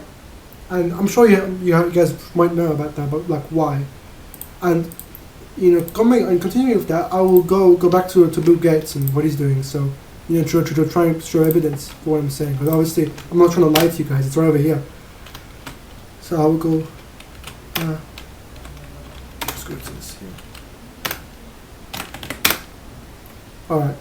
And I'm sure you guys might know about that, but why? And continuing with that, I will go back to Bill Gates and what he's doing. So to try and show evidence for what I'm saying. Because obviously, I'm not trying to lie to you guys. It's right over here. So I will go. Let's go to this here. All right.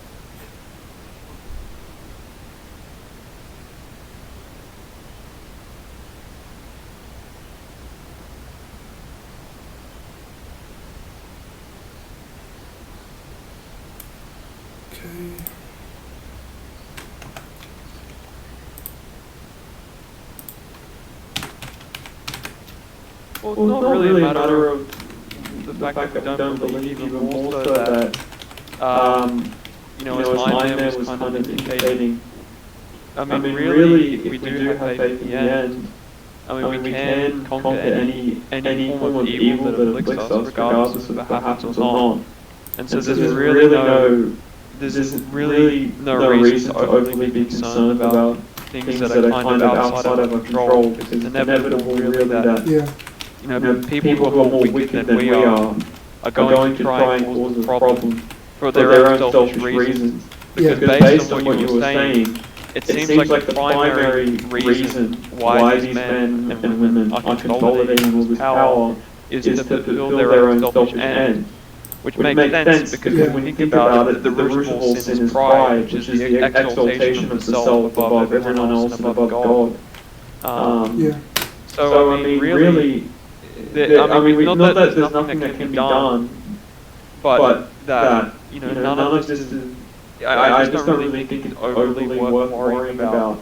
Well, it's not really a matter of the fact that we don't believe, even more so that, his mind there was kind of indicating. I mean, really, if we do have faith in the end, we can conquer any form of evil that afflicts us, regardless of if it happens or not. And so there's really no reason to overly be concerned about things that are kind of outside of our control, because it's inevitable really that people who are more wicked than we are going to try and cause the problem for their own selfish reasons. Because based on what you were saying, it seems like the primary reason why these men and women are consolidating all this power is to fulfill their own selfish end. Which makes sense because when you think about it, the root of all sin is pride, which is the exaltation of the self above everyone else and above God. So I mean, really, not that there's nothing that can be done, but that none of this is. I just don't really think it's overly worth worrying about.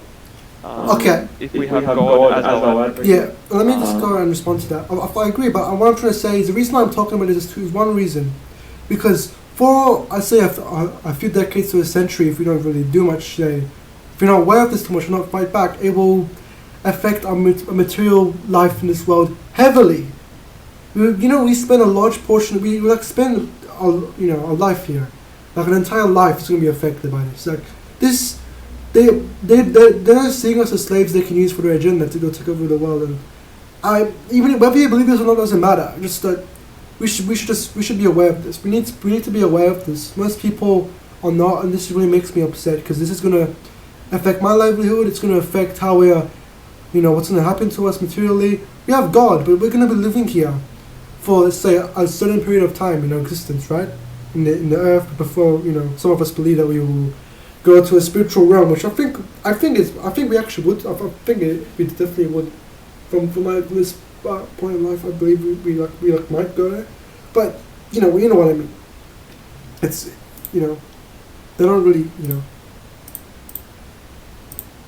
If we have God as our advocate. Yeah, let me just go and respond to that. I agree, but what I'm trying to say is the reason I'm talking about this is one reason. Because for, I'd say, a few decades to a century, if we don't really do much, if we're not aware of this too much, and not fight back, it will affect our material life in this world heavily. We spend a large portion, we spend our life here. An entire life is going to be affected by this. They're not seeing us as slaves they can use for their agenda to go take over the world. And even whether you believe this or not doesn't matter. Just that we should be aware of this. We need to be aware of this. Most people are not, and this really makes me upset because this is going to affect my livelihood. It's going to affect how we are what's going to happen to us materially. We have God, but we're going to be living here for, let's say, a certain period of time in our existence, right? In the earth, before, some of us believe that we will go to a spiritual realm, which I think we actually would. I think we definitely would. From this point in life, I believe we might go there. But you know what I mean. It's they're not really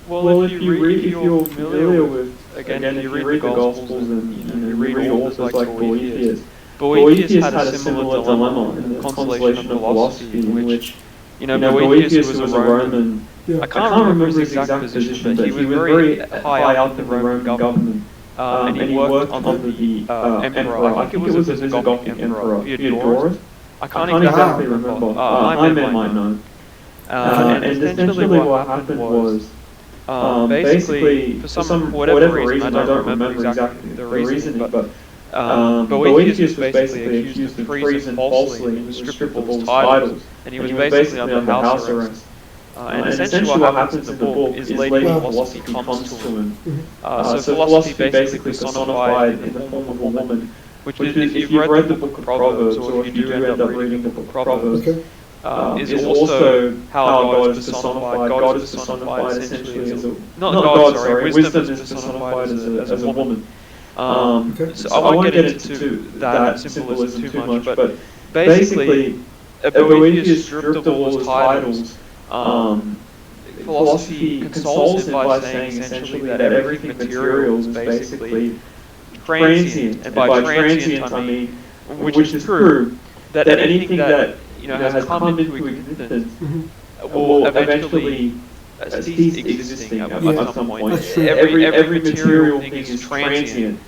Well, if you're familiar with, again, if you read the Gospels and you read authors like Boethius, Boethius had a similar dilemma in the Consolation of Philosophy, in which, Boethius was a Roman. Yeah. I can't remember his exact position, but he was very high up in the Roman government, and he worked under the emperor. I think it was the Visigothic emperor, Theodorus. I can't exactly remember. I might know. And essentially what happened was, basically, for whatever reason, I don't remember exactly the reasoning, but Boethius was basically accused of treason falsely, and he was stripped of all his titles, and he was basically under house arrest. And essentially what happens in the book is later philosophy comes to him. So philosophy basically personified in the form of a woman, which is, if you've read the book of Proverbs, or if you do end up reading the book of Proverbs, is also how God is personified. God is personified essentially as a... Not God, sorry, wisdom is personified as a woman. So I won't get into that symbolism too much, but basically, Boethius stripped of all his titles. Philosophy consoles him by saying essentially that everything material is basically transient, and by transient I mean, which is true, that anything that has come into existence will eventually cease existing at some point. Every material thing is transient.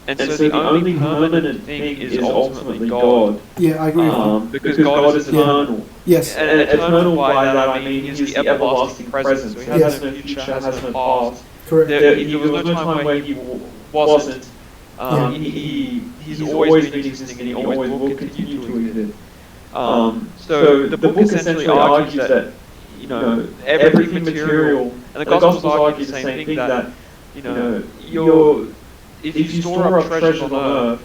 And so the only permanent thing is ultimately God. Yeah, I agree. Because God is eternal. Yes. And eternal by that I mean He's the everlasting present. So He has no future, has no past. Correct. There was no time where He wasn't. He's always been existing, and He always will continue to exist. So the book essentially argues that everything material, and the Gospels argue the same thing, that if you store up treasures on earth,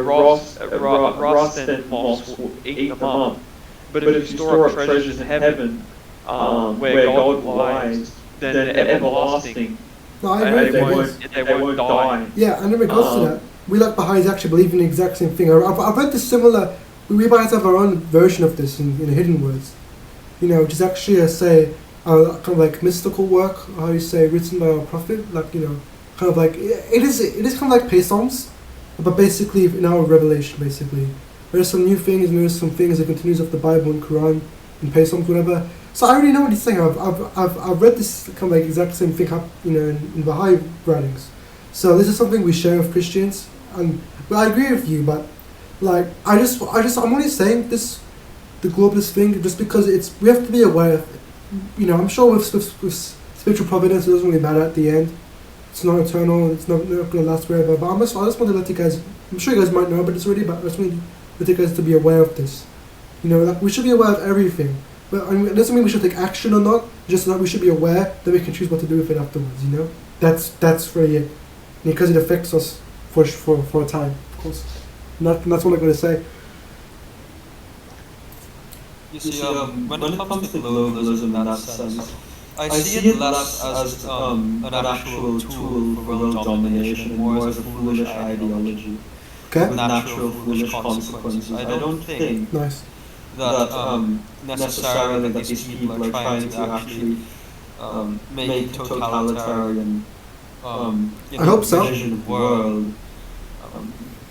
rust and moss will eat them up. But if you store up treasures in heaven, where God lies, then they're everlasting. No, I agree. They won't die. Yeah, and in regards to that, we like Baha'is actually believe in the exact same thing. I've read this similar. We Baha'is have our own version of this in Hidden Words, which is actually kind of like mystical work, how you say, written by a prophet, kind of like it is kind of like psalms, but basically in our revelation. Basically, there's some new things, and there's some things that continues of the Bible and Quran and psalms, whatever. So I already know what he's saying. I've read this kind of like exact same thing, in Baha'i writings. So this is something we share with Christians, and I agree with you, but I'm only saying this, the globalist thing, just because we have to be aware of it. I'm sure with spiritual providence, it doesn't really matter at the end. It's not eternal. It's not going to last forever. But I just want to let you guys. I'm sure you guys might know, but it's already. But I just want to let you guys to be aware of this. We should be aware of everything. But it doesn't mean we should take action or not. Just that we should be aware that we can choose what to do with it afterwards. That's really it. Because it affects us for a time, of course. That's what I'm going to say. You see, when it comes to globalism in that sense, I see it less as an actual tool for world domination and more as a foolish ideology with natural foolish consequences. I don't think that necessarily that these people are trying to actually make totalitarian I hope so. vision of world.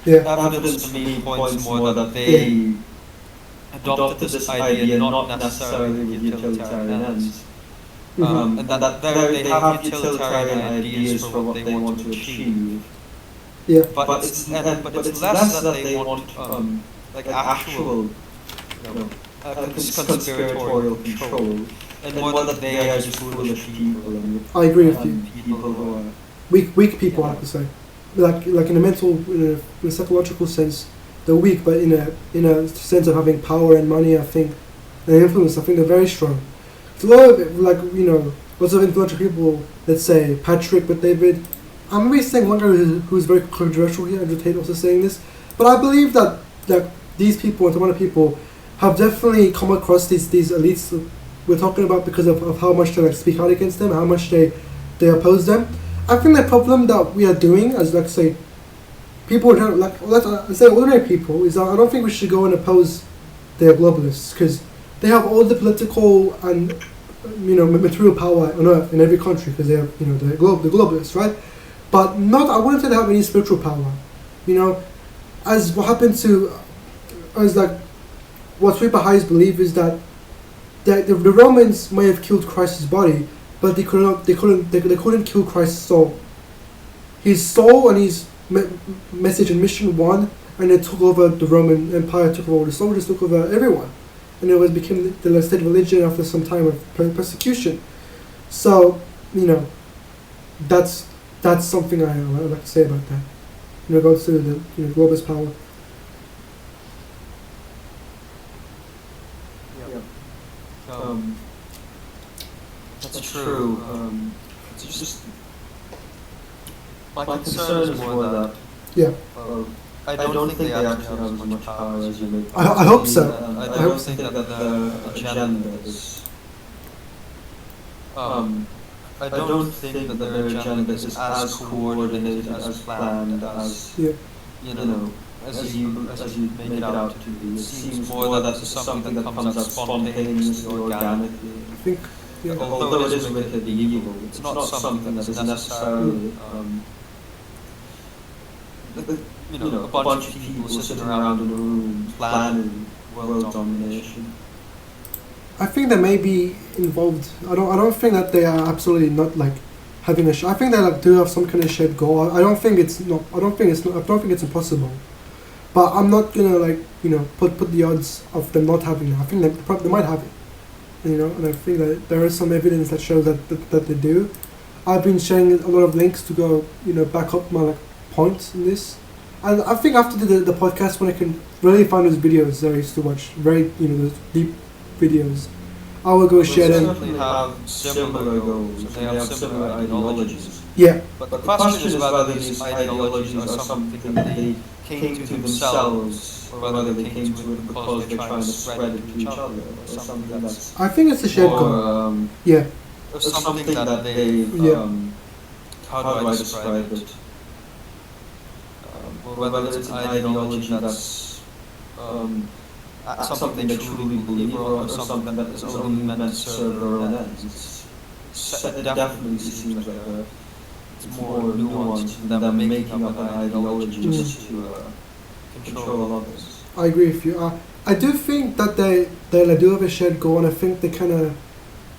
Evidence to me points more that they adopted this idea not necessarily with utilitarian ends. And that they have utilitarian ideas for what they want to achieve. Yeah. But it's less that they want actual conspiratorial control, and more that they are just foolish people. I agree with you. People who are weak people, I have to say. Like in a mental, in a psychological sense, they're weak, but in a sense of having power and money, I think, and influence, I think they're very strong. It's a lot of it, lots of influential people, let's say Patrick, but David. I'm maybe saying one guy who's very controversial here, Andrew Tate also saying this, but I believe that these people and some other people have definitely come across these elites we're talking about because of how much they speak out against them, how much they oppose them. I think the problem that we are doing as say people let's say ordinary people is that I don't think we should go and oppose the globalists because they have all the political and material power on earth in every country because they have the globalists, right? But I wouldn't say they have any spiritual power. As what happened to what three Baha'is believe is that the Romans may have killed Christ's body, but they couldn't kill Christ's soul. His soul and his message and mission won, and it took over the Roman Empire, took over the soldiers, took over everyone, and it became the state religion after some time of persecution. So that's something I would like to say about that in regards to the globalist power. That's true. It's just my concern is more that I don't think they actually have as much power as you make. I hope so. I don't think that the agenda is. I don't think that their agenda is as coordinated, as planned, as as you make it out to be. It seems more that this is something that comes out spontaneously, organically. I think, although it is wicked evil, it's not something that is necessarily a bunch of people sitting around in a room planning world domination. I think they may be involved. I don't think that they are absolutely not having a. I think they do have some kind of shared goal. I don't think it's impossible. But I'm not gonna put the odds of them not having it. I think they might have it. And I think that there is some evidence that shows that they do. I've been sharing a lot of links to go back up my points in this. And I think after the podcast, when I can really find those videos that I used to watch, very those deep videos, I will go share them. They certainly have similar goals. They have similar ideologies. Yeah. But the question is whether these ideologies are something that they came to themselves, or whether they came to it because they're trying to spread it to each other, or something that's. I think it's a shared goal. Yeah. Or something that they. How do I describe it? Or whether it's an ideology that's something they truly believe, or something that is only meant to serve their own ends. It definitely seems like it's more nuanced than them making up an ideology just to control others. I agree with you. I do think that they do have a shared goal, and I think they kind of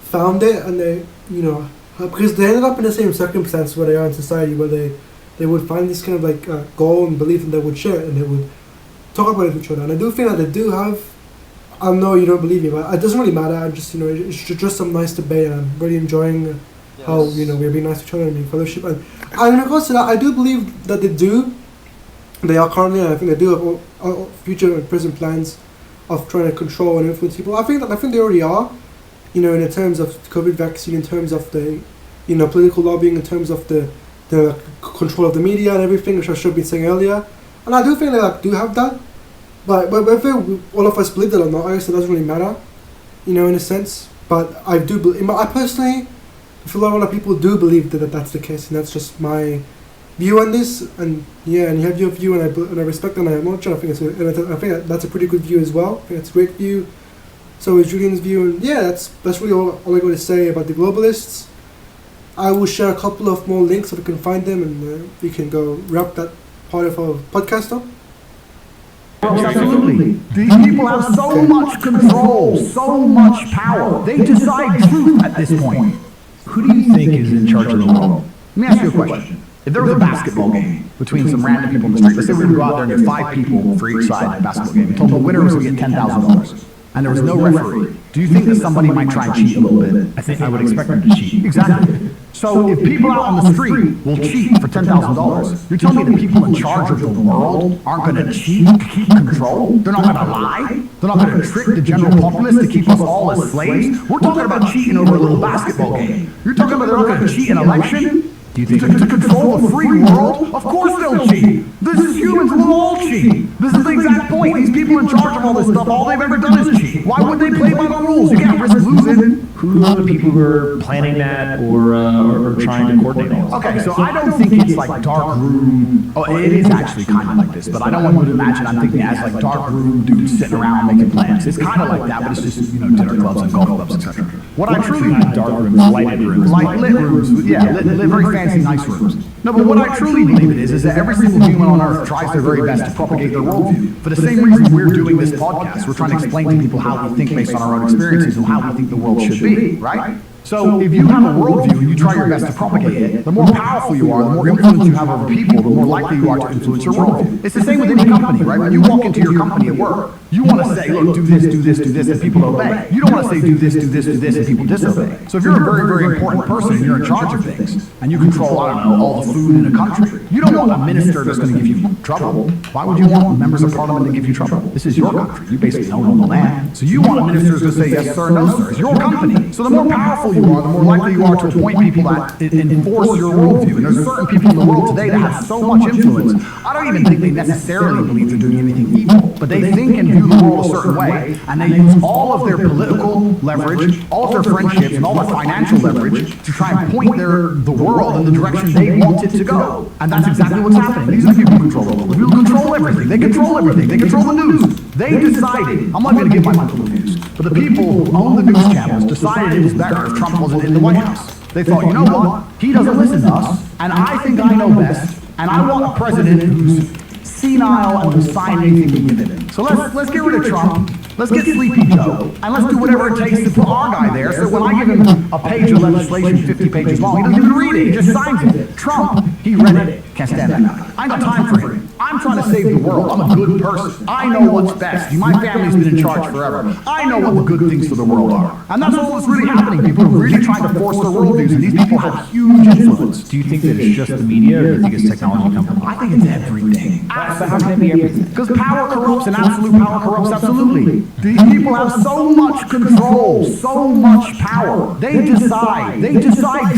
found it, and they because they ended up in the same circumstance where they are in society, where they would find this kind of goal and belief, and they would share it, and they would talk about it with each other. And I do think that they do have. I know you don't believe me, but it doesn't really matter. I just it's just some nice debate, and I'm really enjoying how we're being nice to each other and being fellowship. And in regards to that, I do believe that they do. They are currently, and I think they do have future and present plans of trying to control and influence people. I think they already are. In terms of COVID vaccine, in terms of the political lobbying, in terms of the control of the media and everything, which I should have been saying earlier. And I do think they do have that. But whether all of us believe that or not, I guess it doesn't really matter, in a sense. But I do believe. I personally feel like a lot of people do believe that that's the case, and that's just my view on this. And and you have your view, and I respect and I acknowledge it. I think that's a pretty good view as well. I think it's a great view. So is Julian's view, and that's really all I got to say about the globalists. I will share a couple of more links if we can find them, and we can go wrap that part of our podcast up. Absolutely. These people have so much control, so much power. They decide truth at this point. Who do you think is in charge of the world? Let me ask you a question. If there was a basketball game between some random people in the street, let's say we were to go out there and get 5 people for each side of the basketball game, and told the winner was going to get $10,000, and there was no referee, do you think that somebody might try and cheat a little bit? I would expect them to cheat. Exactly. So if people out on the street will will cheat for $10,000. You're telling me the people in charge of the world aren't going to cheat to keep control? They're not going to lie? They're not going to trick the general populace to keep us all as slaves? We're talking about cheating over a little basketball game. You're talking about they're not going to cheat an election? Do you think to control the free world? Of course they'll cheat. This is humans will all cheat. This is the exact point. These people in charge of all this stuff, all they've ever done is cheat. Why would they play by the rules? You can't risk losing. Who are the people who are planning that or trying to coordinate all this? Okay, so I don't think it's like dark room. Oh, it is actually kind of like this, but I don't want you to imagine I'm thinking as like dark room dudes sitting around making plans. It's kind of like that, but it's just, dinner clubs and golf clubs, etc. What I truly Not dark rooms, lighted rooms. like lit rooms, yeah, lit, very fancy, nice rooms. No, but what I truly believe it is that every single human on earth tries their very best to propagate their worldview. For the same reason we're doing this podcast, we're trying to explain to people how we think based on our own experiences and how we think the world should be, right? So if you have a worldview and you try your best to propagate it, the more powerful you are, the more influence you have over people, the more likely you are to influence your worldview. It's the same with any company, right? When you walk into your company at work, you want to say, look, do this, do this, do this, and people obey. You don't want to say, do this, do this, do this, and people disobey. So if you're a very, very important person and you're in charge of things, and you control, I don't know, all the food in a country, you don't want a minister that's going to give you trouble. Why would you want members of parliament to give you trouble? This is your country. You basically own the land. So you want a minister who's going to say yes sir, no sir. It's your company. So the more powerful you are, the more likely you are to appoint people that enforce your worldview. And there's certain people in the world today that have so much influence. I don't even think they necessarily believe they're doing anything evil, but they think and view the world a certain way, and they use all of their political leverage, all of their friendships, and all their financial leverage to try and point the world in the direction they want it to go. And that's exactly what's happening. These are the people who control the world. The people who control everything. They control everything. They control the news. They decided, I'm not going to give my political views, but the people who own the news channels decided it was better if Trump wasn't in the White House. They thought, you know what? He doesn't listen to us, and I think I know best, and I want a president who's senile and will sign anything we give him. So let's get rid of Trump. Let's get Sleepy Joe, and let's do whatever it takes to put our guy there, so when I give him a page of legislation 50 pages long, he doesn't even read it, he just signs it. Trump, he read it. Can't stand that guy. I ain't got time for him. I'm trying to save the world. I'm a good person. I know what's best. My family's been in charge forever. I know what the good things for the world are. And that's all that's really happening. People are really trying to force their worldviews, and these people have huge influence. Do you think that it's just the media, or do you think it's technology companies? I think it's everything. But how can it be everything? Because power corrupts, and absolute power corrupts absolutely. These people have so much control, so much power. They decide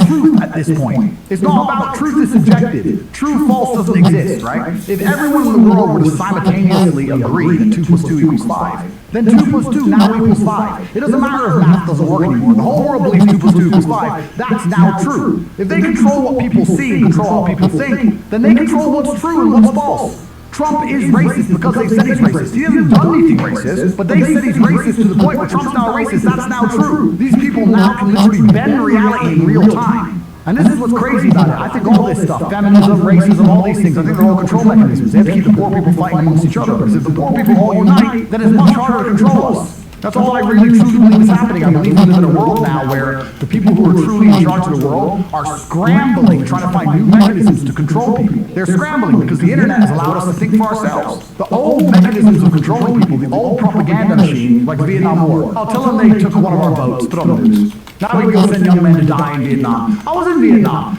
truth at this point. It's not about truth is subjective. True false doesn't exist, right? If everyone in the world were to simultaneously agree that 2 + 2 equals 5, then 2 + 2 now equals 5. It doesn't matter if math doesn't work anymore. The whole world believes 2 + 2 equals 5. That's now true. If they control what people see and control how people think, then they control what's true and what's false. Trump is racist because they said he's racist. He hasn't done anything racist, but they said he's racist to the point where Trump's now racist. That's now true. These people now can literally bend reality in real time. And this is what's crazy about it. I think all this stuff, feminism, racism, all these things, I think they're all control mechanisms. They have to keep the poor people fighting amongst each other. Because if the poor people all unite, then it's much harder to control us. That's all I really truly believe is happening. I believe we live in a world now where the people who are truly in charge of the world are scrambling, trying to find new mechanisms to control people. They're scrambling because the internet has allowed us to think for ourselves. The old mechanisms of controlling people, the old propaganda machine, like the Vietnam War. I'll tell them they took one of our boats, put on the news. Now we go send young men to die in Vietnam. I was in Vietnam.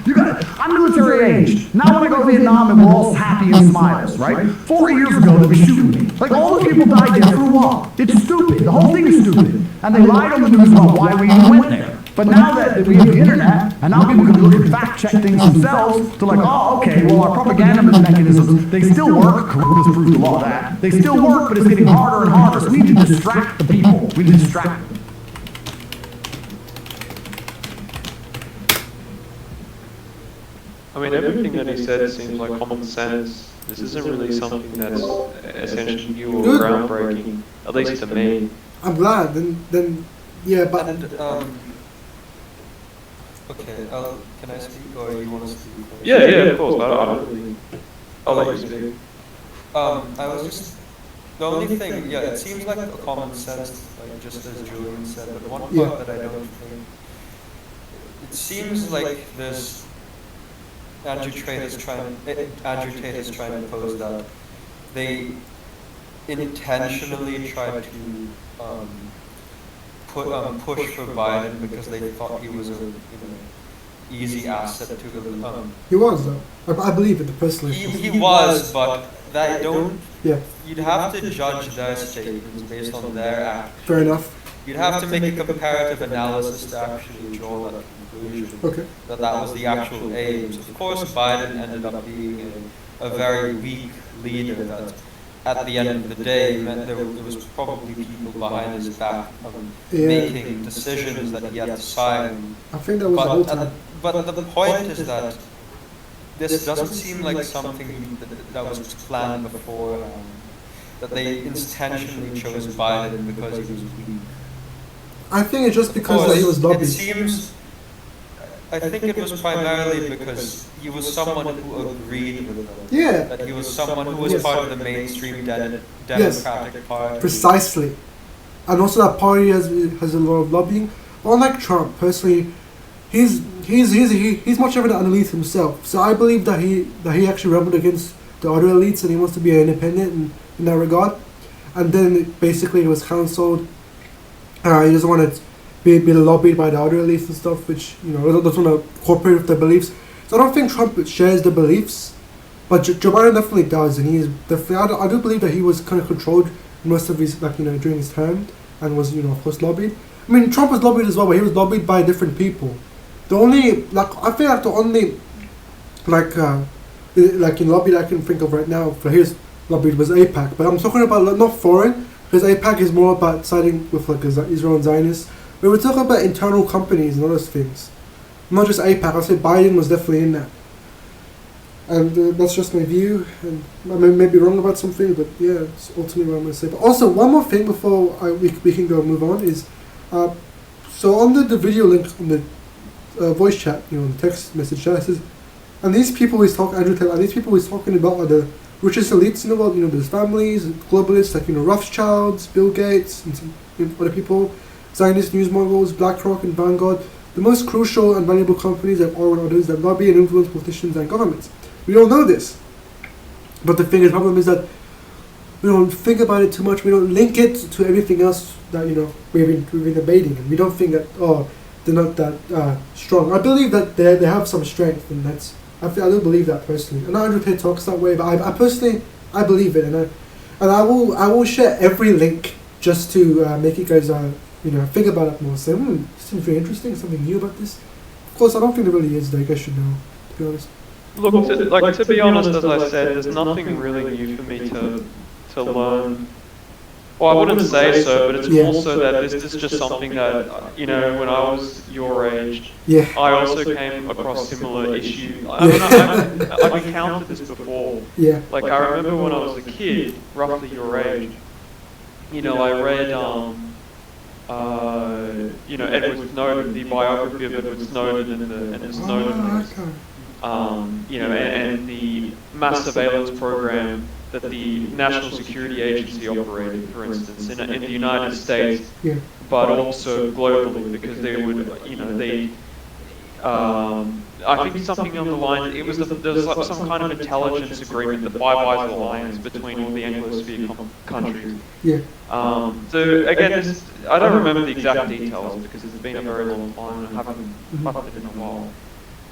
I'm military aged. Now when I go to Vietnam and we're all happy and smiles, right? 4 years ago they were shooting me. Like all the people died there for what? It's stupid. The whole thing is stupid. And they lied on the news about why we even went there. But now that we have the internet, and now people can look and fact check things themselves, they're like, oh, okay, well our propaganda mechanisms, they still work. Corona's proved a lot of that. They still work, but it's getting harder and harder. So we need to distract the people. We need to distract them. I mean, everything that he said seems like common sense. This isn't really something that's essentially new or groundbreaking, at least to me. I'm glad. Then yeah, but And, okay, can I speak or you want to speak? Yeah, of course, but I don't really... I'll let you speak. I was just... The only thing, yeah, it seems like a common sense, like just as Julian said, but one part that I don't think... It seems like there's... Andrew Tate is trying to pose that they intentionally tried to push for Biden because they thought he was easy asset to the. He was though. I believe it personally. He was, but they don't. Yeah. You'd have to judge their statements based on their actions. Fair enough. You'd have to make a comparative analysis to actually draw that conclusion. Okay. That was the actual aims. Of course, Biden ended up being a very weak leader that, at the end of the day, meant there was probably people behind his back making decisions that he had to sign. I think that was the whole time. But the point is that this doesn't seem like something that was planned before. That they intentionally chose Biden because he was weak. I think it's just because that he was lobbied. I think it was primarily because he was someone who agreed with them. Yeah. That he was someone who was part of the mainstream Democratic Party. Precisely. And also that party has a lot of lobbying. Unlike Trump, personally, he's much of an elite himself. So I believe that he actually rebelled against the other elites and he wants to be independent in that regard. And then basically it was cancelled. He doesn't want to be lobbied by the other elites and stuff, which, doesn't want to cooperate with their beliefs. So I don't think Trump shares the beliefs, but Joe Biden definitely does, and he is definitely. I do believe that he was kind of controlled most of his, during his term, and was, of course, lobbied. I mean, Trump was lobbied as well, but he was lobbied by different people. The only, I feel like the only, lobby I can think of right now for his lobbied was AIPAC, but I'm talking about not foreign, because AIPAC is more about siding with Israel and Zionists. But we're talking about internal companies and all those things. Not just AIPAC, I'll say Biden was definitely in that. And that's just my view, and I may be wrong about something, but yeah, it's ultimately what I'm going to say. But also, one more thing before we can go move on is, so under the video link on the voice chat, the text message chat, it says, and these people he's talking, Andrew Taylor, and these people he's talking about are the richest elites in the world, there's families, globalists like, Rothschilds, Bill Gates, and some other people, Zionist news moguls, BlackRock and Vanguard, the most crucial and valuable companies that are others that lobby and influence politicians and governments. We all know this. But the problem is that we don't think about it too much. We don't link it to everything else that, we've been debating. And we don't think that, they're not that strong. I believe that they have some strength, and I do believe that personally. And Andrew Tate talks that way, but I personally, I believe it. And I will share every link just to make you guys, think about it more. Say, this seems very interesting, something new about this. Of course, I don't think there really is, though. You guys should know, to be honest. Look, to be honest, as I said, there's nothing really new for me to learn. Well, I wouldn't say so, but it's more so that this is just something that, when I was your age, I also came across similar issues. I've encountered this before. Yeah. I remember when I was a kid, roughly your age, I read, Edward Snowden, the biography of Edward Snowden and the Snowden, and the mass surveillance program that the National Security Agency operated, for instance, in the United States, but also globally, because they would, I think something on the line, there was some kind of intelligence agreement, the Five Eyes Alliance between all the Anglosphere countries. Yeah. So again, I don't remember the exact details because it's been a very long time and I haven't touched it in a while.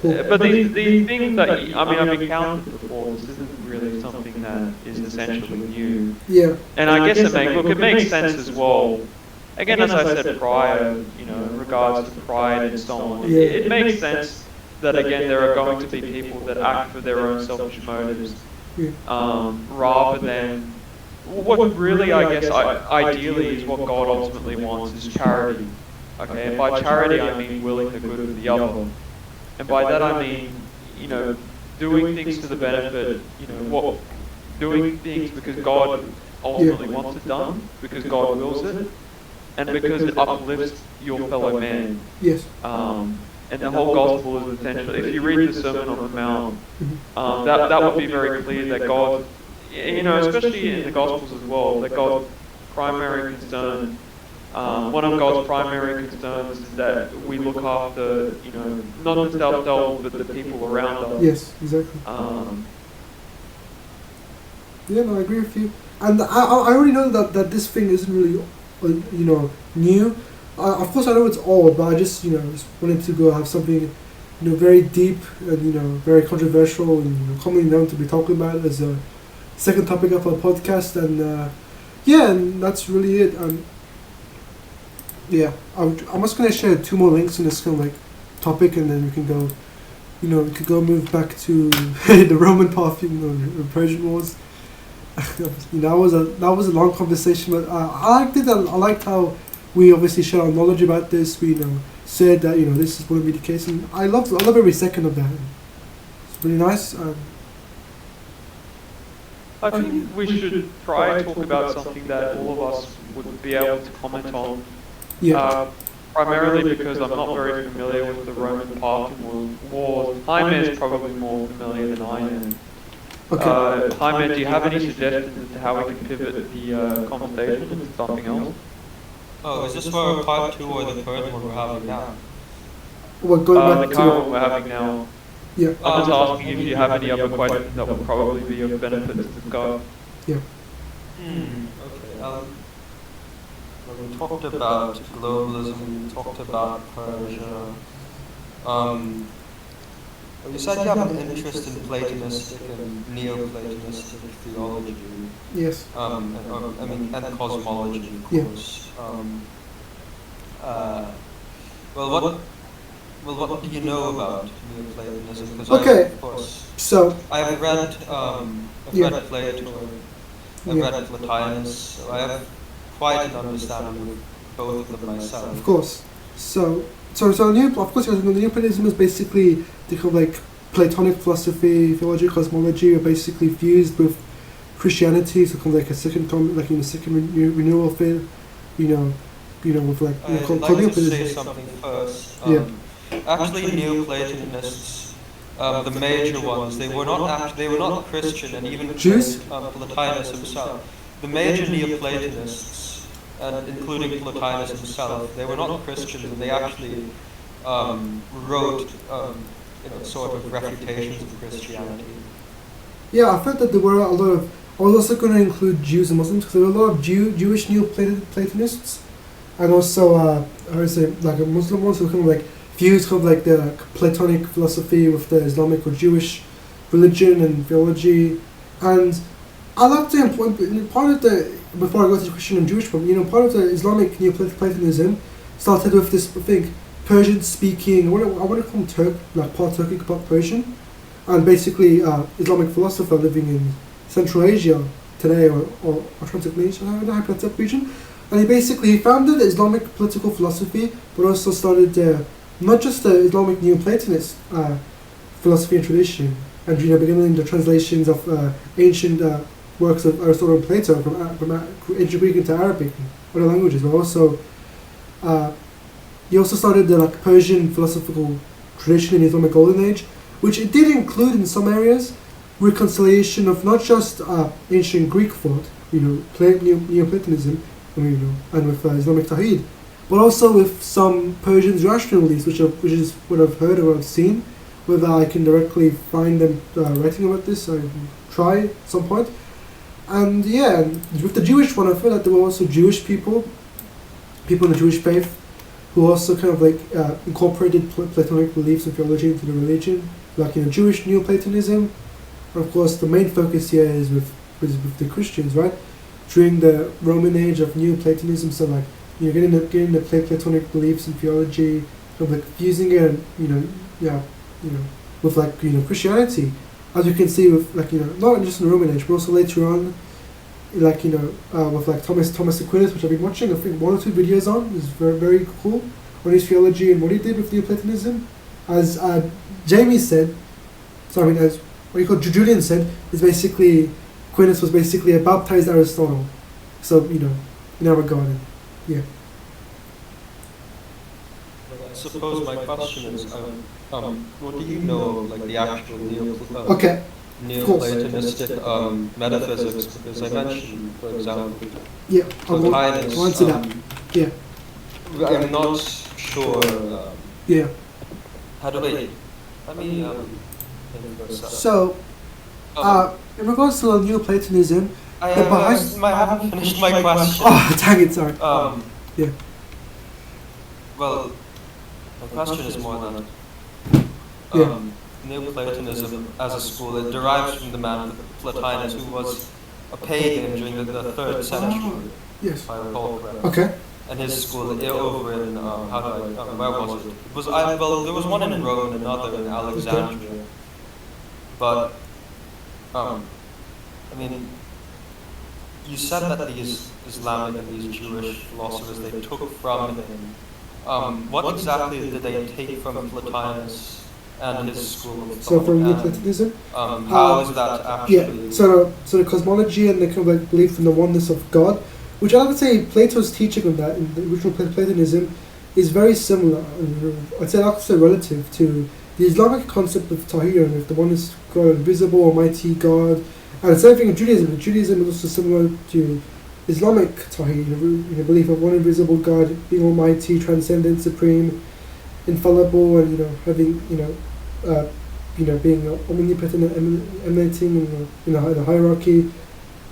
But the thing that, I've encountered before, this isn't really something that is essentially new. Yeah. And I guess it makes sense as well. Again, as I said prior, in regards to pride and so on, it makes sense that, again, there are going to be people that act for their own selfish motives, rather than what really, I guess, ideally is what God ultimately wants is charity. Okay, and by charity I mean willing the good of the other. And by that I mean, doing things to the benefit, doing things because God ultimately wants it done, because God wills it, and because it uplifts your fellow man. Yes. And the whole gospel is essentially, if you read the Sermon on the Mount, that would be very clear that God, especially in the Gospels as well, that God's primary concern, one of God's primary concerns is that we look after, not just ourselves, but the people around us. Yes, exactly. I agree with you. And I already know that this thing isn't really, new. Of course, I know it's old, but I just, just wanted to go have something very deep and very controversial and commonly known to be talking about as a second topic of our podcast. And and that's really it. I'm just gonna share 2 more links in this kind of like topic, and then we can go. We could go move back to the Roman Parthian the Persian Wars. That was a long conversation, but I liked it. I liked how we obviously shared our knowledge about this. We said that this is going to be the case, and I love every second of that. It's really nice. I think we should try and talk about something that all of us would be able to comment on. Yeah. Primarily because I'm not very familiar with the Roman Parthian wars. Jaime is probably more familiar than I am. Okay. Jaime, do you have any suggestions as to how we can pivot the conversation into something else? Oh, is this for part 2 or the current one we're having now? Well, going back the to current one we're having now. Yeah. I'm just asking if you have any other questions that would probably be of benefit to discuss. Yeah. Okay. We talked about globalism. We talked about Persia. You said you have an interest in Platonistic and Neoplatonistic theology. Yes. And cosmology, of Yeah. course. What do you know about Neoplatonism? Because Okay. of course, So. I've read Plato, I've Yeah. read Plotinus, so I have quite an understanding of both of them myself. Of course. So Neoplatonism is basically the kind of like Platonic philosophy, theology, cosmology are basically fused with Christianity, so kind of like a second renewal faith, with like I'd like to say something first. Actually, Neoplatonists, the major ones, they were not Christian, and even Jews? Plotinus himself. The major Neoplatonists, and including Plotinus himself, they were not Christians, and they actually wrote sort of refutations of Christianity. Yeah, I felt that there were a lot of. I was also going to include Jews and Muslims because there were a lot of Jewish Neoplatonists, and also like a Muslim ones who kind of like fused kind of like the Platonic philosophy with the Islamic or Jewish religion and theology. And I like to point part of the before I go to the Christian and Jewish one, part of the Islamic Neoplatonism started with this thing. Persian speaking, I want to call them part Turkic, part Persian, and basically Islamic philosopher living in Central Asia today, or Transatlantic, I don't know how to pronounce that region. And he founded Islamic political philosophy, but also started not just the Islamic Neoplatonist philosophy and tradition, and beginning the translations of ancient works of Aristotle and Plato from ancient Greek into Arabic and other languages, but also. He also started the Persian philosophical tradition in the Islamic Golden Age, which it did include in some areas reconciliation of not just ancient Greek thought, Neoplatonism, and with Islamic Tawhid, but also with some Persian rationalities, which is what I've heard or I've seen. Whether I can directly find them writing about this, I can try at some point. And with the Jewish one, I feel that there were also Jewish people in the Jewish faith, who also kind of incorporated Platonic beliefs and theology into the religion, Jewish Neoplatonism. And of course, the main focus here is with the Christians, right? During the Roman age of Neoplatonism, so getting the Platonic beliefs and theology, kind of fusing it, with Christianity, as you can see with not just in the Roman age, but also later on. With Thomas Aquinas, which I've been watching, I think 1 or 2 videos on, is very, very cool on his theology and what he did with Neoplatonism. As Jamie said, as Julian said, is basically Aquinas was basically a baptized Aristotle. So in our regard, yeah. I suppose my question is, what do you know of the actual Neoplatonistic metaphysics? Because I mentioned, for example, Plotinus. I'll answer that. Yeah. I'm not sure. Yeah. How do I? Let me. So, in regards to Neoplatonism, I haven't finished my question. Oh, dang it! Sorry. Yeah. Well, my question is more that Yeah. Neoplatonism as a school, it derives from the man Plotinus, who was a pagan during the 3rd century, Yes. if I recall correctly. Okay. And his school over in, where was it? Well, there was one in Rome and another in Alexandria. But, I mean, you said that these Islamic and these Jewish philosophers, they took from him. What exactly did they take from Plotinus and his school of thought? So from Neoplatonism? How is that actually? Yeah, so the cosmology and the kind of like belief in the oneness of God, which I would say Plato's teaching on that in the original Platonism is very similar, I'd say also relative to the Islamic concept of Tahir, and the oneness of God, invisible, almighty God, and the same thing in Judaism. Judaism is also similar to Islamic Tahir, belief of one invisible God, being almighty, transcendent, supreme, infallible, and having being omnipotent and emanating in a hierarchy.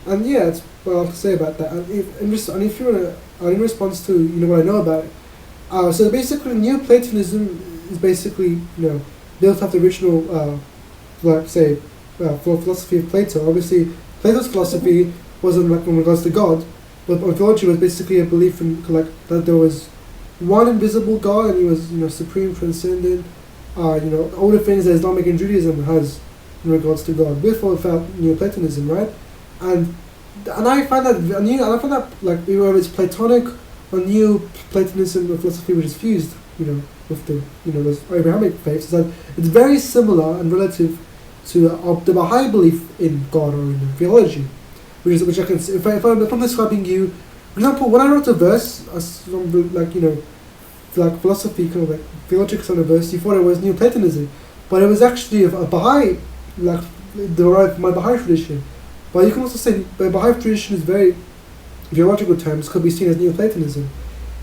And yeah, that's what I have to say about that. And if you want to, in response to what I know about it, so basically Neoplatonism is basically built off the original philosophy of Plato. Obviously, Plato's philosophy wasn't like in regards to God, but ontology was basically a belief in that there was one invisible God, and he was supreme, transcendent. All the things that Islamic and Judaism has in regards to God. With or without Neoplatonism, right? And I find that like whether it's Platonic or Neoplatonism or philosophy which is fused, with the those Abrahamic faiths, is that it's very similar and relative to the Baha'i belief in God or in theology, which I can if I'm describing you, for example, when I wrote a verse, like philosophy kind of like theological kind of verse, you thought it was Neoplatonism, but it was actually a Baha'i, like derived from my Baha'i tradition. But you can also say the Baha'i tradition is very, in theological terms, could be seen as Neoplatonism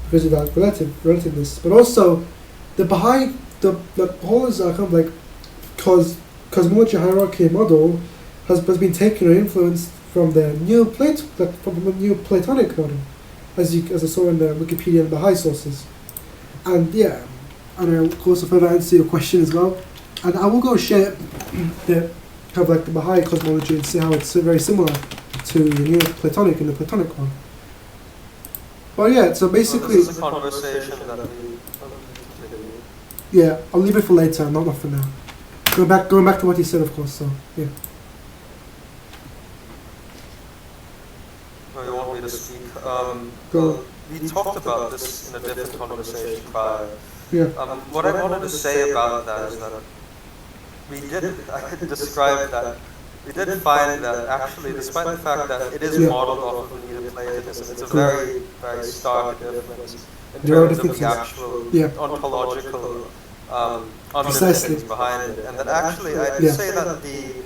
because of that relativeness. But also, the Baha'i, the whole is kind of like cosmology hierarchy model has been taken or influenced from the Neoplatonic model, as I saw in the Wikipedia and Baha'i sources. And yeah, and I of course further answer your question as well. And I will go share the kind of like the Baha'i cosmology and see how it's very similar to the Neoplatonic and the Platonic one. But yeah, so basically, this is a conversation that yeah, I'll leave it for later, not for now. Going back to what you said, of course. So yeah. You want me to speak? We talked about this in a different conversation prior. Yeah. What I wanted to say about that is that I could describe that we did find that actually, despite the fact that it is modeled off of Neoplatonism, it's a very, very stark difference in terms of the actual ontological underpinnings behind it. And that actually, I'd say that the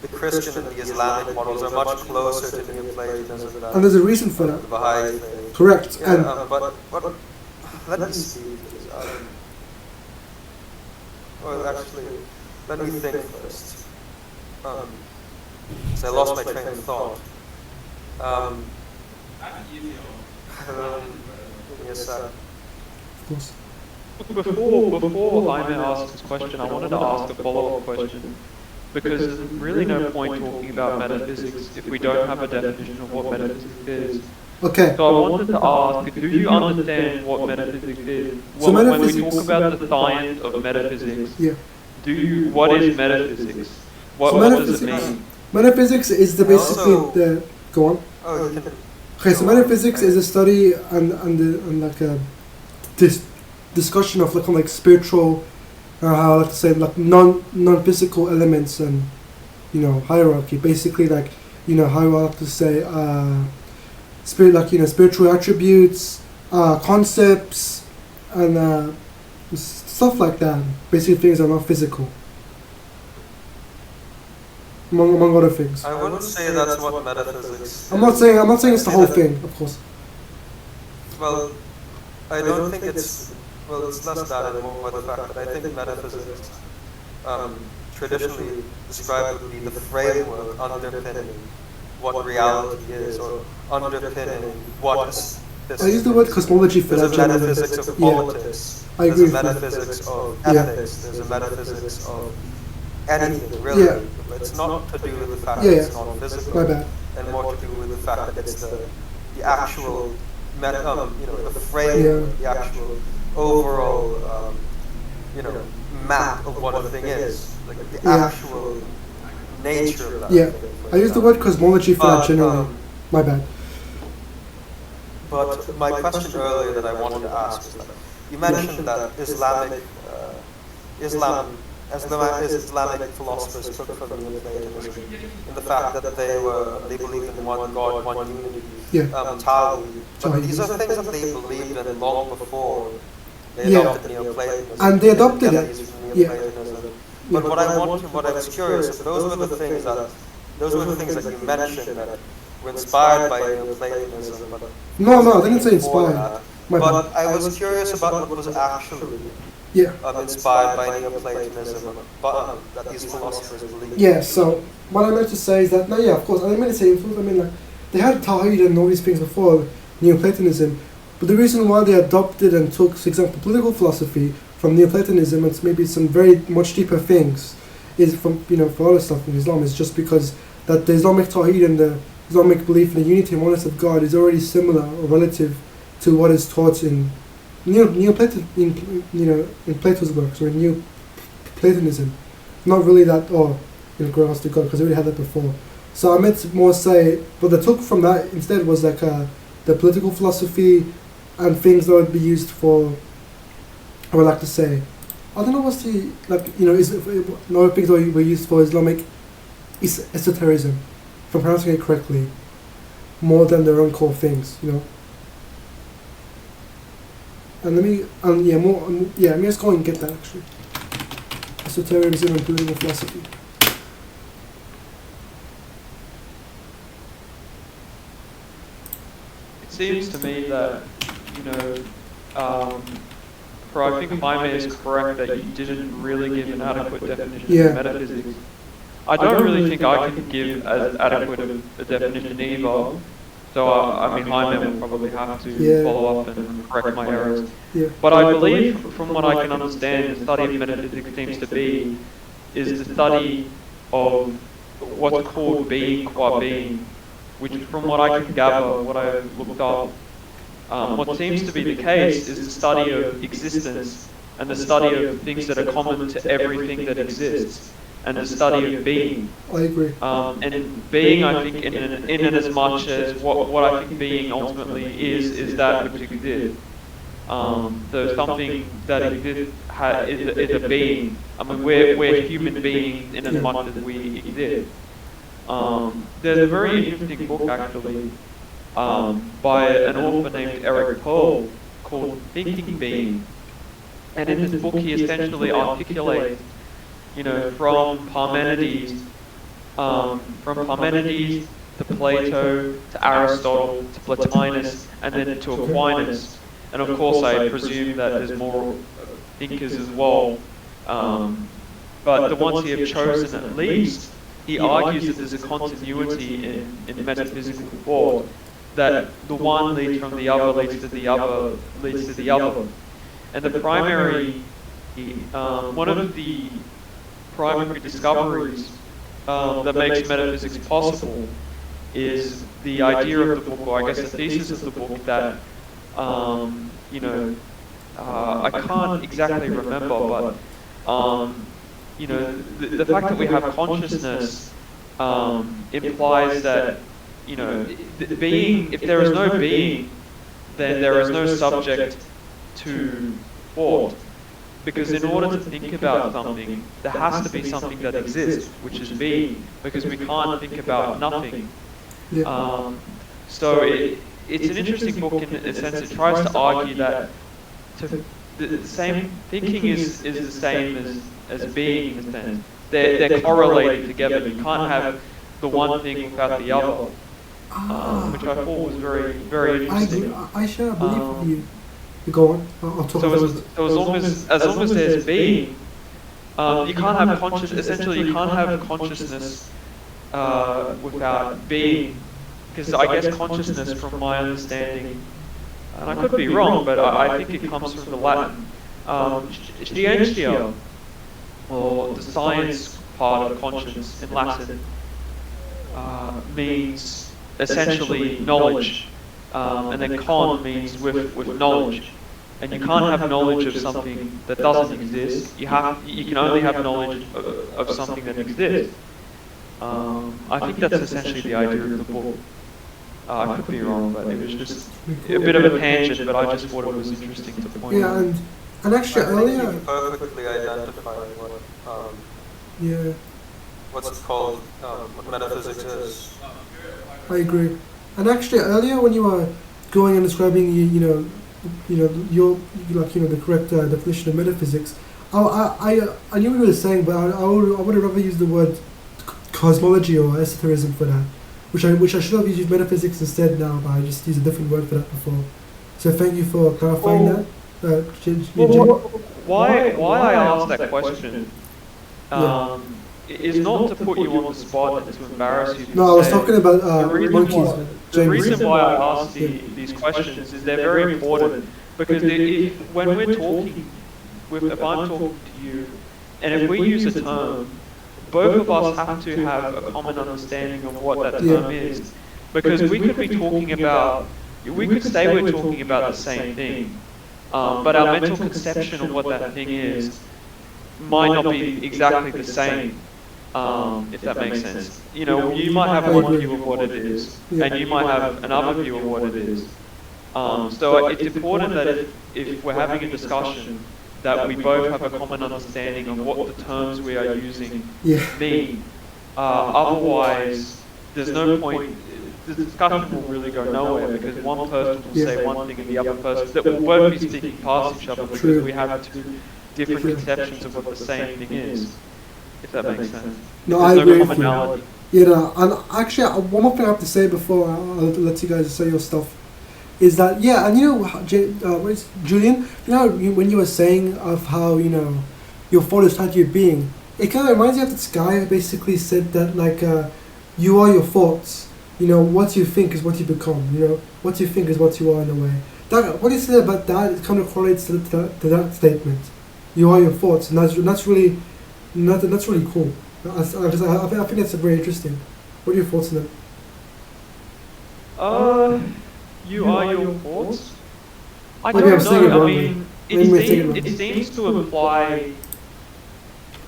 Christian and the Islamic models are much closer to Neoplatonism than and there's a reason for that. the Baha'i faith. Correct. Yeah, And but let me speak. Well, actually, let me think first. So I lost my train of thought. Give me a sec. of course. Before Jaime asks this question, I wanted to ask a follow-up question. Because there's really no point talking about metaphysics if we don't have a definition of what metaphysics is. Okay. So I wanted to ask, do you understand what metaphysics is? So when we talk about the science of metaphysics, what is metaphysics? What does it mean? Metaphysics is basically the go on. Okay, so metaphysics is a study and like a discussion of like spirit,ual, how like to say like non-physical elements and hierarchy. Basically like how I like to say spirit, like spiritual attributes, concepts, and stuff like that. Basically things that are not physical. Among other things. I wouldn't say that's what metaphysics is. I'm not saying it's the whole thing, of course. Well, I don't think it's less that and more by the fact that I think metaphysics traditionally described would be the framework underpinning what reality is, or underpinning what is. I use the word cosmology for that. Metaphysics of politics. I there's agree a with you. metaphysics of Yeah. ethics, there's a metaphysics of anything, really. Yeah. It's not to do with the fact Yeah, that it's yeah. not physical, My bad. and more to do with the fact that it's the actual, the frame, Yeah. the actual overall, map of what a thing is, like the Yeah. actual nature of that Yeah. thing. for I use the example. word cosmology for that But, generally. My bad. But my question earlier that I wanted to ask is that you mentioned that Islamic philosophers took from Neoplatonism in the fact that they believed in one God, one unity, Yeah. Tali. But Tali. these are things that they believed in long before they Yeah. adopted Neoplatonism. And they adopted get it. these from Yeah. Neoplatonism. But what I was curious, if those were the things that you mentioned that were inspired by Neoplatonism. But No, I didn't say before inspired. that. My bad. But I was curious about what was actually Yeah. inspired by Neoplatonism, but that these philosophers believed. Yeah, so what I meant to say is that, no, yeah, of course, I didn't mean to say influence, I mean, like, they had Tawhid and all these things before Neoplatonism, but the reason why they adopted and took, for example, political philosophy from Neoplatonism and maybe some very much deeper things is from, for other stuff in Islam, is just because that the Islamic Tawhid and the Islamic belief in the unity and oneness of God is already similar or relative to what is taught in Neoplaton, in Plato's works or in Neoplatonism. Not really that, in regards to God, because I already had that before. So I meant to more say, what they took from that instead was like the political philosophy and things that would be used for, I would like to say, I don't know what's the, no things that were used for Islamic esotericism, if I'm pronouncing it correctly, more than their own core things, And let me, let me just go and get that actually. Esotericism and political philosophy. It seems to me that, I think Jaime is correct that you didn't really give an adequate definition of metaphysics. I don't really think I can give as adequate a definition either. So, Jaime will probably have to follow up and correct my errors. Yeah. But I believe, from what I can understand, the study of metaphysics seems to be, is the study of what's called being qua being, which from what I can gather, what I looked up, what seems to be the case is the study of existence and the study of things that are common to everything that exists, and the study of being. I agree. And being, I think, in and as much as what I think being ultimately is that which exists. So something that exists is a being. We're human beings in as much as we exist. There's a very interesting book actually by an author named Eric Pearl called Thinking Being. And in this book he essentially articulates, from Parmenides to Plato to Aristotle to Plotinus and then to Aquinas. And of course I presume that there's more thinkers as well. But the ones he have chosen at least, he argues that there's a continuity in metaphysical thought, that the one leads from the other, leads to the other, leads to the other. And the primary, one of the primary discoveries that makes metaphysics possible is the idea of the book, or I guess the thesis of the book, that, I can't exactly remember, but, the fact that we have consciousness implies that, being, if there is no being, then there is no subject to thought. Because in order to think about something, there has to be something that exists, which is being, because we can't think about nothing. Yeah. So it's an interesting book in a sense. It tries to argue that the same thinking is the same as being in a sense. They're correlated together. You can't have the one thing without the other, which I thought was very, very interesting. I share a belief with you. Go on. I'll talk about it. So as long as there's being, you can't have essentially you can't have consciousness without being, because I guess consciousness, from my understanding, and I could be wrong, but I think it comes from the Latin, scientia, or the science part of conscience in Latin, means essentially knowledge, and then con means with knowledge. And you can't have knowledge of something that doesn't exist. You can only have knowledge of something that exists. I think that's essentially the idea of the book. I could be wrong, but it was just a bit of a tangent, but I just thought it was interesting to point out. Yeah, and actually earlier, perfectly identifying what's it called, what metaphysics is. I agree. And actually earlier when you were going and describing your the correct definition of metaphysics, I knew what you were saying, but I would have rather used the word cosmology or esotericism for that, which I should have used metaphysics instead now, but I just used a different word for that before. So thank you for clarifying that. Why I asked that question is not to put you on the spot and to embarrass you. No, I was talking about monkeys. The reason why I ask these questions is they're very important, because when we're talking, if I'm talking to you, and if we use a term, both of us have to have a common understanding of what that term is, because we could be talking about, we could say we're talking about the same thing, but our mental conception of what that thing is might not be exactly the same. If that makes sense. You know, you might have one view of what it is, and you might have another view of what it is. So it's important that if we're having a discussion, that we both have a common understanding of what the terms we are using mean. Otherwise, there's no point. The discussion will really go nowhere, because one person will say one thing and the other person, that will both be speaking past each other, because we have two different conceptions of what the same thing is. If that makes sense. No, I agree with you. Yeah, and actually, one more thing I have to say before I'll let you guys say your stuff is that, and Julian, when you were saying of how, your thought is tied to your being, it kind of reminds me of this guy who basically said that, like, you are your thoughts. What you think is what you become. What you think is what you are in a way. What you said about that, it kind of correlates to that statement. You are your thoughts, and that's really cool. I think that's very interesting. What are your thoughts on that? You are your thoughts? I don't know. I mean, it seems to imply,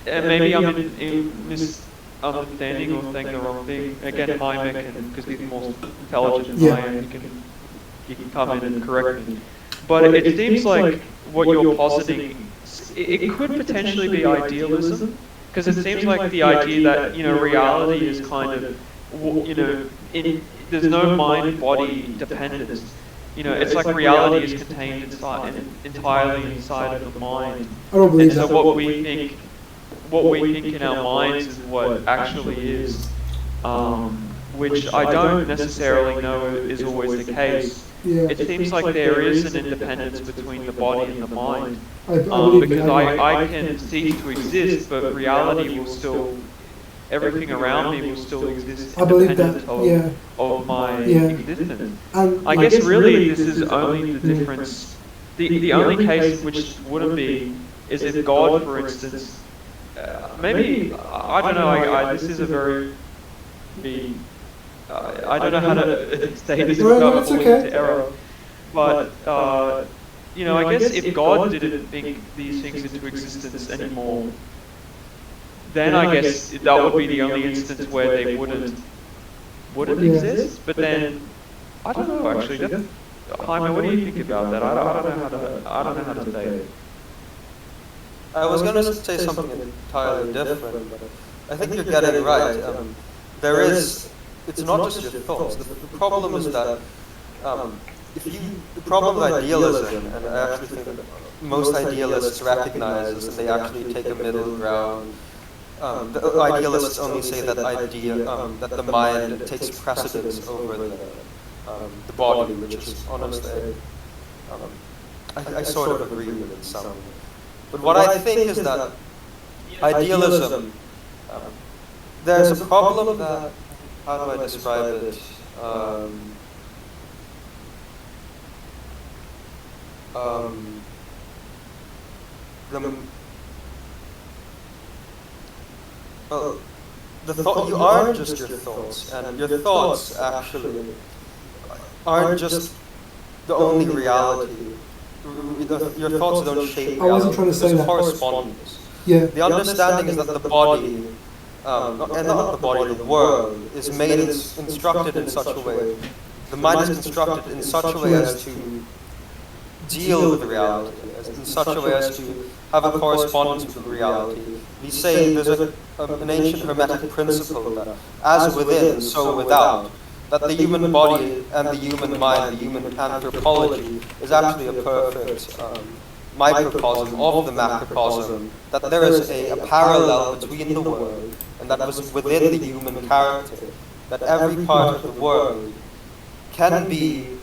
and maybe I'm in misunderstanding or saying the wrong thing. Again, Mike, because he's more intelligent than I am, he can come in and correct me. But it seems like what you're positing, it could potentially be idealism. Because it seems like the idea that, reality is kind of, there's no mind-body dependence. It's like reality is contained entirely inside of the mind. I don't believe that. So what we think in our minds is what actually is, which I don't necessarily know is always the case. It seems like there is an independence between the body and the mind. Because I can cease to exist, but reality will still, everything around me will still exist independent of my existence. I guess really this is only the difference. The only case which wouldn't be is if God, for instance, maybe, I don't know, this is a very, I don't know how to say this without falling into error, but I guess if God didn't think these things into existence anymore, then I guess that would be the only instance where they wouldn't exist. But then I don't know actually. Jaime, what do you think about that? I don't know how to say it. I was going to say something entirely different, but I think you're getting it right. It's not just your thoughts. The problem is that the problem with idealism, and I actually think that most idealists recognize this, and they actually take a middle ground. The idealists only say that that the mind takes precedence over the body, which is honestly, I sort of agree with it some. But what I think is that idealism, there's a problem that, how do I describe it? you aren't just your thoughts, and your thoughts actually aren't just the only reality. Your thoughts don't shape reality. I wasn't trying to say that. Correspondence. Yeah. The understanding is that the body, and not the body, the world, is made instructed in such a way. The mind is constructed in such a way as to deal with reality, in such a way as to have a correspondence with reality. We say there's an ancient Hermetic principle that as within, so without, that the human body and the human mind, the human anthropology, is actually a perfect microcosm of the macrocosm, that there is a parallel between the world, and that was within the human character, that every part of the world can be,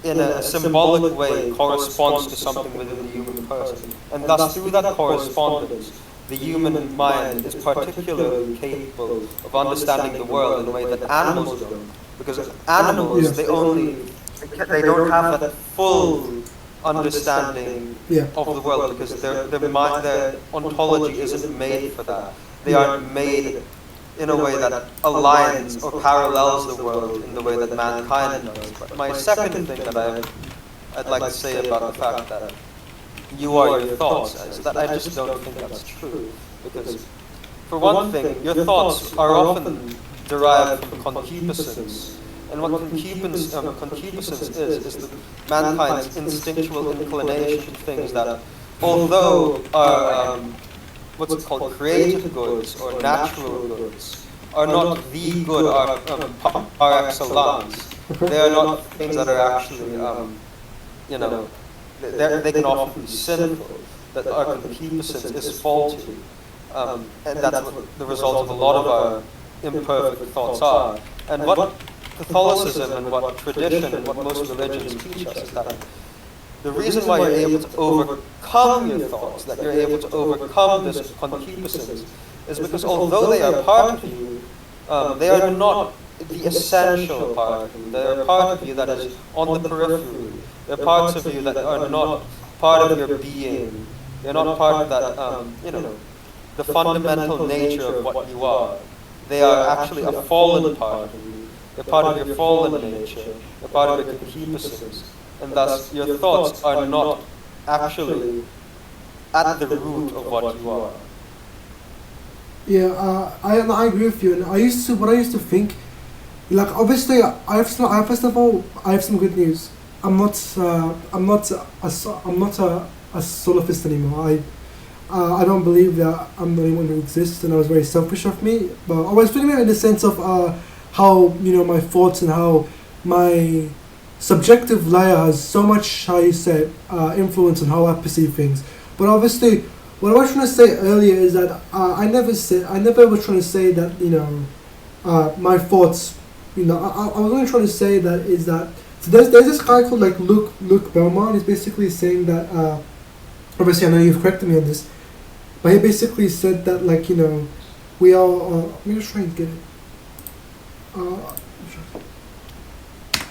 in a symbolic way, corresponds to something within the human person. And thus, through that correspondence, the human mind is particularly capable of understanding the world in a way that animals don't. Because animals, they don't have that full understanding of the world, because their ontology isn't made for that. They aren't made in a way that aligns or parallels the world in the way that mankind does. But my second thing that I'd like to say about the fact that you are your thoughts is that I just don't think that's true. Because, for one thing, your thoughts are often derived from concupiscence. And what concupiscence is the mankind's instinctual inclination to things that, although are what's called created goods or natural goods, are not the good par excellence. They are not things that are actually, they can often be sinful, that our concupiscence is faulty. And that's what the result of a lot of our imperfect thoughts are. And what Catholicism and what tradition and what most religions teach us is that the reason why you're able to overcome your thoughts, that you're able to overcome this concupiscence, is because although they are part of you, they are not the essential part of you. They are part of you that is on the periphery. They're parts of you that are not part of your being. They're not part of that, the fundamental nature of what you are. They are actually a fallen part of you. They're part of your fallen nature. They're part of your concupiscence. And thus, your thoughts are not actually at the root of what you are. Yeah, I agree with you. And what I used to think, like, obviously, first of all, I have some good news. I'm not a solophist anymore. I don't believe that I'm the only one who exists, and that was very selfish of me. But I was thinking in the sense of how my thoughts and how my subjective layer has so much, influence on how I perceive things. But obviously, what I was trying to say earlier is that I never was trying to say that my thoughts. I was only trying to say that is that so there's this guy called like Luke Belmont. He's basically saying that obviously I know you've corrected me on this, but he basically said that we all. Let me just try and get it.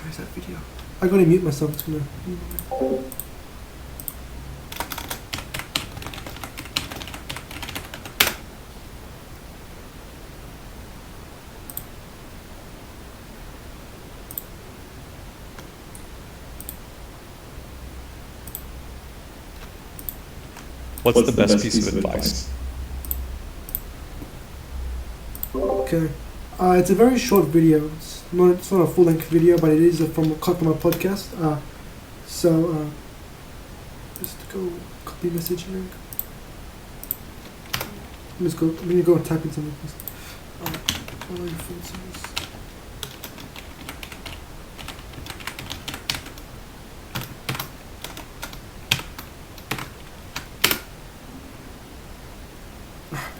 Where's that video? I gotta mute myself. It's gonna. What's the best piece of advice? Okay. It's a very short video. It's not a full-length video, but it is from a podcast. Just go copy message link. Let me go and type in something. What are your thoughts on this?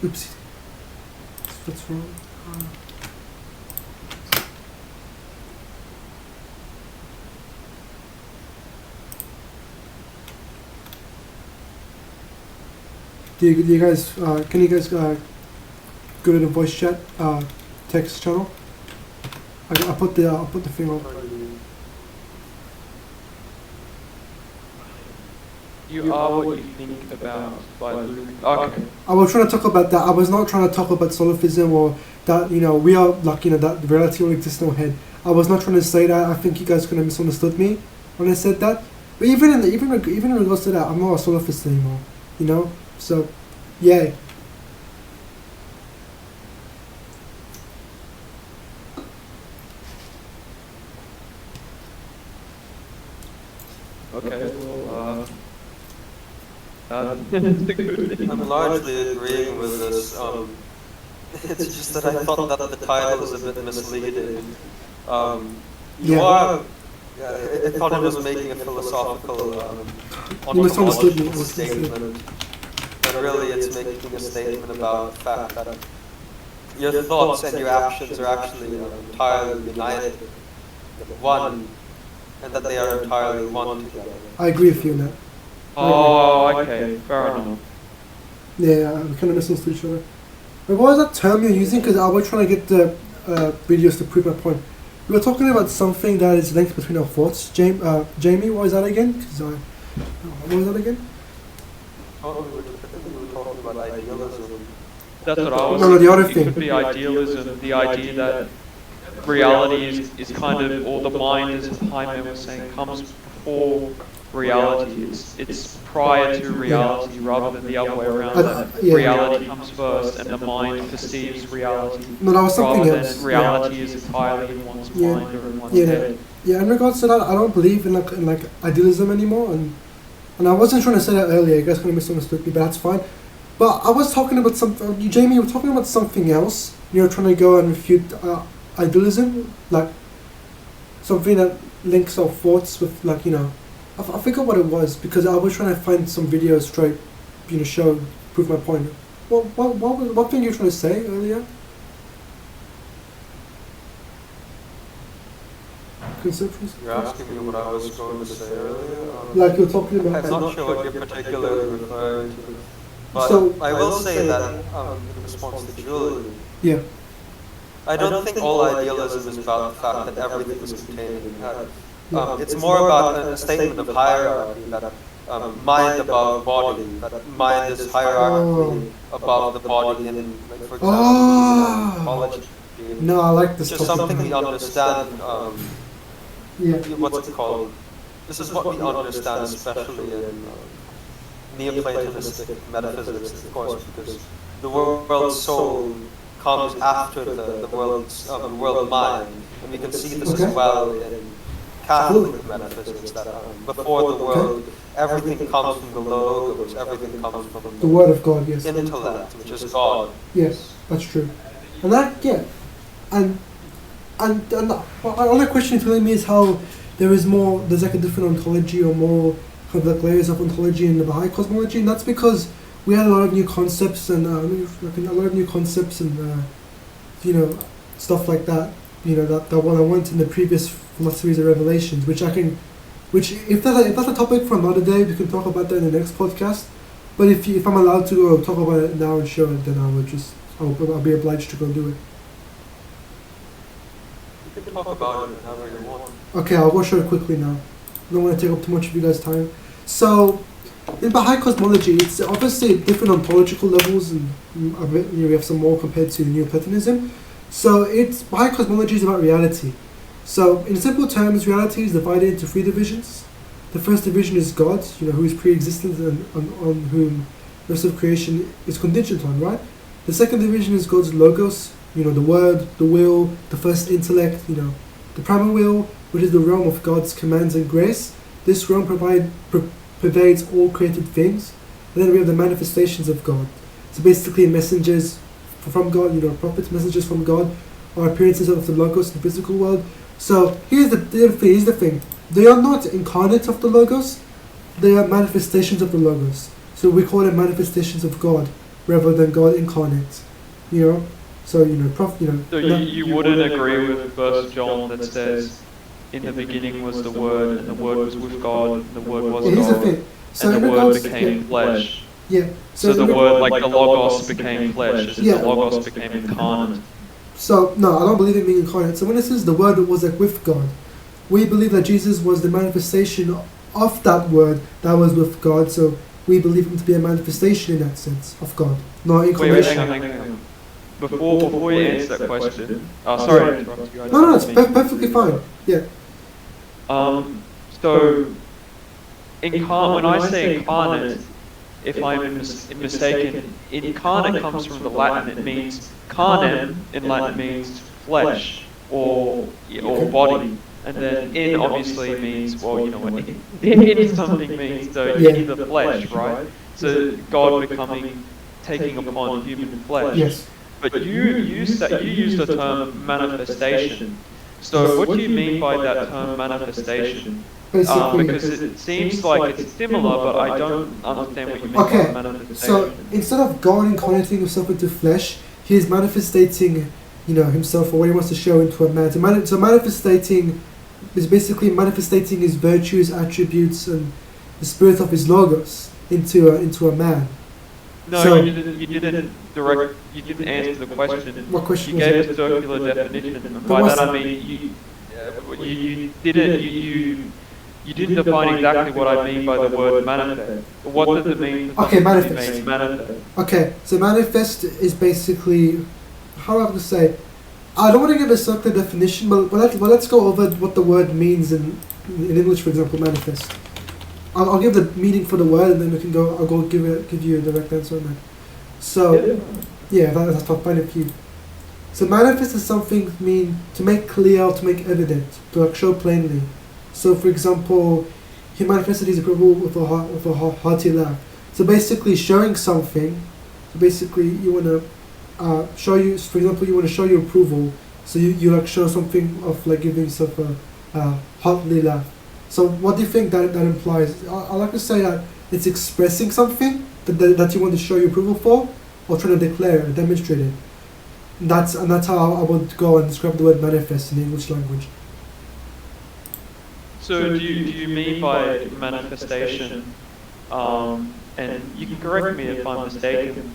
Oopsie. That's wrong. Do you guys? Can you guys go to the voice chat text channel? I'll put the thing on. You are what you think about by Luke. Okay. I was trying to talk about that. I was not trying to talk about solipsism or that, we are like, that reality all exists in our head. I was not trying to say that. I think you guys kind of misunderstood me when I said that. But even in regards to that, I'm not a solipsist anymore, So, yay. Okay, well, that's a good thing. I'm largely agreeing with this. It's just that I thought that the title was a bit misleading. I thought it was making a philosophical ontological statement, but really it's making a statement about the fact that your thoughts and your actions are actually entirely united, one, and that they are entirely one together. I agree with you on that. Oh, okay, fair enough. Yeah, we kind of misunderstood each other. But what was that term you're using? Because I was trying to get the videos to prove my point. We were talking about something that is linked between our thoughts. Jamie, what is that again? What was that again? Oh, we were talking about idealism. That's what I was No, the other thinking. thing. It could be idealism, the idea that reality is kind of, or the mind, as Jaime was saying, comes before reality. It's prior to reality rather than the other way around. Reality comes first and the mind perceives reality. No, that was something rather else. than reality is entirely in one's mind or in one's head. Yeah, in regards to that, I don't believe in like idealism anymore, and I wasn't trying to say that earlier. You guys kind of misunderstood me, but that's fine. But I was talking about something. Jamie, you were talking about something else. You're trying to go and refute idealism, like something that links our thoughts with, I forgot what it was because I was trying to find some videos straight, show prove my point. What thing you were trying to say earlier? Conceptions? You're asking me what I was going to say earlier? Like you're talking about... I'm not sure what you're particularly referring to. But So, I will say that, in response to Julie, yeah. I don't think all idealism is about the fact that everything is contained in head. It's more about a statement of hierarchy, that mind above body, that mind is hierarchically above the body in, for example, anthropology. No, I like this It's just topic. something we understand, what's it called? This is what we understand, especially in Neoplatonistic metaphysics, of course, because the world soul comes after the world mind, and we can see this as well in Catholic metaphysics, that before the world, everything comes from the logos, everything comes from the word of God, yes. intellect, which is God. Yes, that's true. And that, and the other question you're telling me is how there's like a different ontology or more kind of like layers of ontology in the Baha'i cosmology, and that's because we had a lot of new concepts and stuff like that. That one I went in the previous philosophies of revelations, which if that's a topic for another day, we can talk about that in the next podcast. But if I'm allowed to go talk about it now and show it, then I'll be obliged to go do it. You can talk about it however you want. Okay, I'll go show it quickly now. I don't want to take up too much of you guys' time. So, in Baha'i cosmology, it's obviously different ontological levels, and we have some more compared to Neoplatonism. So, Baha'i cosmology is about reality. So, in simple terms, reality is divided into 3 divisions. The first division is God, who is pre-existent and on whom the rest of creation is contingent on, right? The second division is God's logos, the word, the will, the first intellect, the primal will, which is the realm of God's commands and grace. This realm pervades all created things. And then we have the manifestations of God. So basically messengers from God, prophets, messengers from God, or appearances of the logos in the physical world. So here's the thing. They are not incarnate of the logos, they are manifestations of the logos. So we call them manifestations of God rather than God incarnate. So you wouldn't agree with verse John that says, in the beginning was the Word, and the Word was with God, and the Word was God, so and the Word became flesh. Yeah. So the Word, like the Logos, became flesh, as the Logos became incarnate. So, no, I don't believe in being incarnate. So when it says the Word was with God, we believe that Jesus was the manifestation of that word that was with God. So we believe him to be a manifestation in that sense of God, not Wait, incarnation. hang on. Before you answer that question, sorry to interrupt you. No, it's perfectly fine. Yeah. So, when I say incarnate, if I'm mistaken, incarnate comes from the Latin. It means carnem in Latin means flesh or body, and then in obviously means, well, you know what in something means, so in the flesh, right? So God taking upon human flesh. Yes. But you use the term manifestation. So what do you mean by that term manifestation? Because it seems like it's similar, but I don't understand what you mean by manifestation. So instead of God incarnating himself into flesh, he is manifestating, himself or what he wants to show into a man. So manifestating is basically manifestating his virtues, attributes, and the spirit of his logos into a man. No, so, you didn't answer the question. What question? You gave a circular definition, and by that I mean you didn't define exactly what I mean by the word manifest. What does it mean? Okay, manifest. Okay, so manifest is basically, how do I have to say? I don't want to give a circular definition, but let's go over what the word means in English, for example, manifest. I'll give the meaning for the word, and then we can go. I'll go give you a direct answer on that. So, that's my point of view. So manifest is something mean to make clear, to make evident, to show plainly. So, for example, he manifested his approval with a hearty laugh. So basically, showing something. So basically, you want to show you. For example, you want to show your approval. So you show something of giving yourself a hearty laugh. So what do you think that implies? I like to say that it's expressing something that you want to show your approval for, or trying to declare and demonstrate it. That's how I would go and describe the word manifest in the English language. So do you mean by manifestation, and you can correct me if I'm mistaken,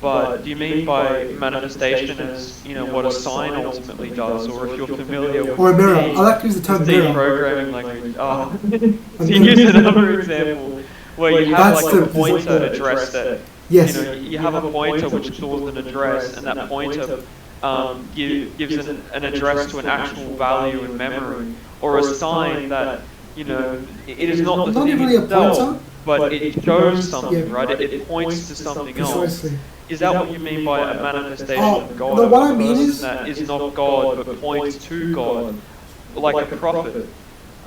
but do you mean by manifestation as, what a sign ultimately does, or if you're familiar with or a mirror? I like to use the term mirror. Programming language. So you use another example where you have a pointer address that, you have a pointer which stores an address, and that pointer gives an address to an actual value in memory, or a sign that, it is not the thing itself, but it shows something, right? It points to something else. Is that what you mean by a manifestation of God? No, what I mean is that is not God, but points to God, like a prophet.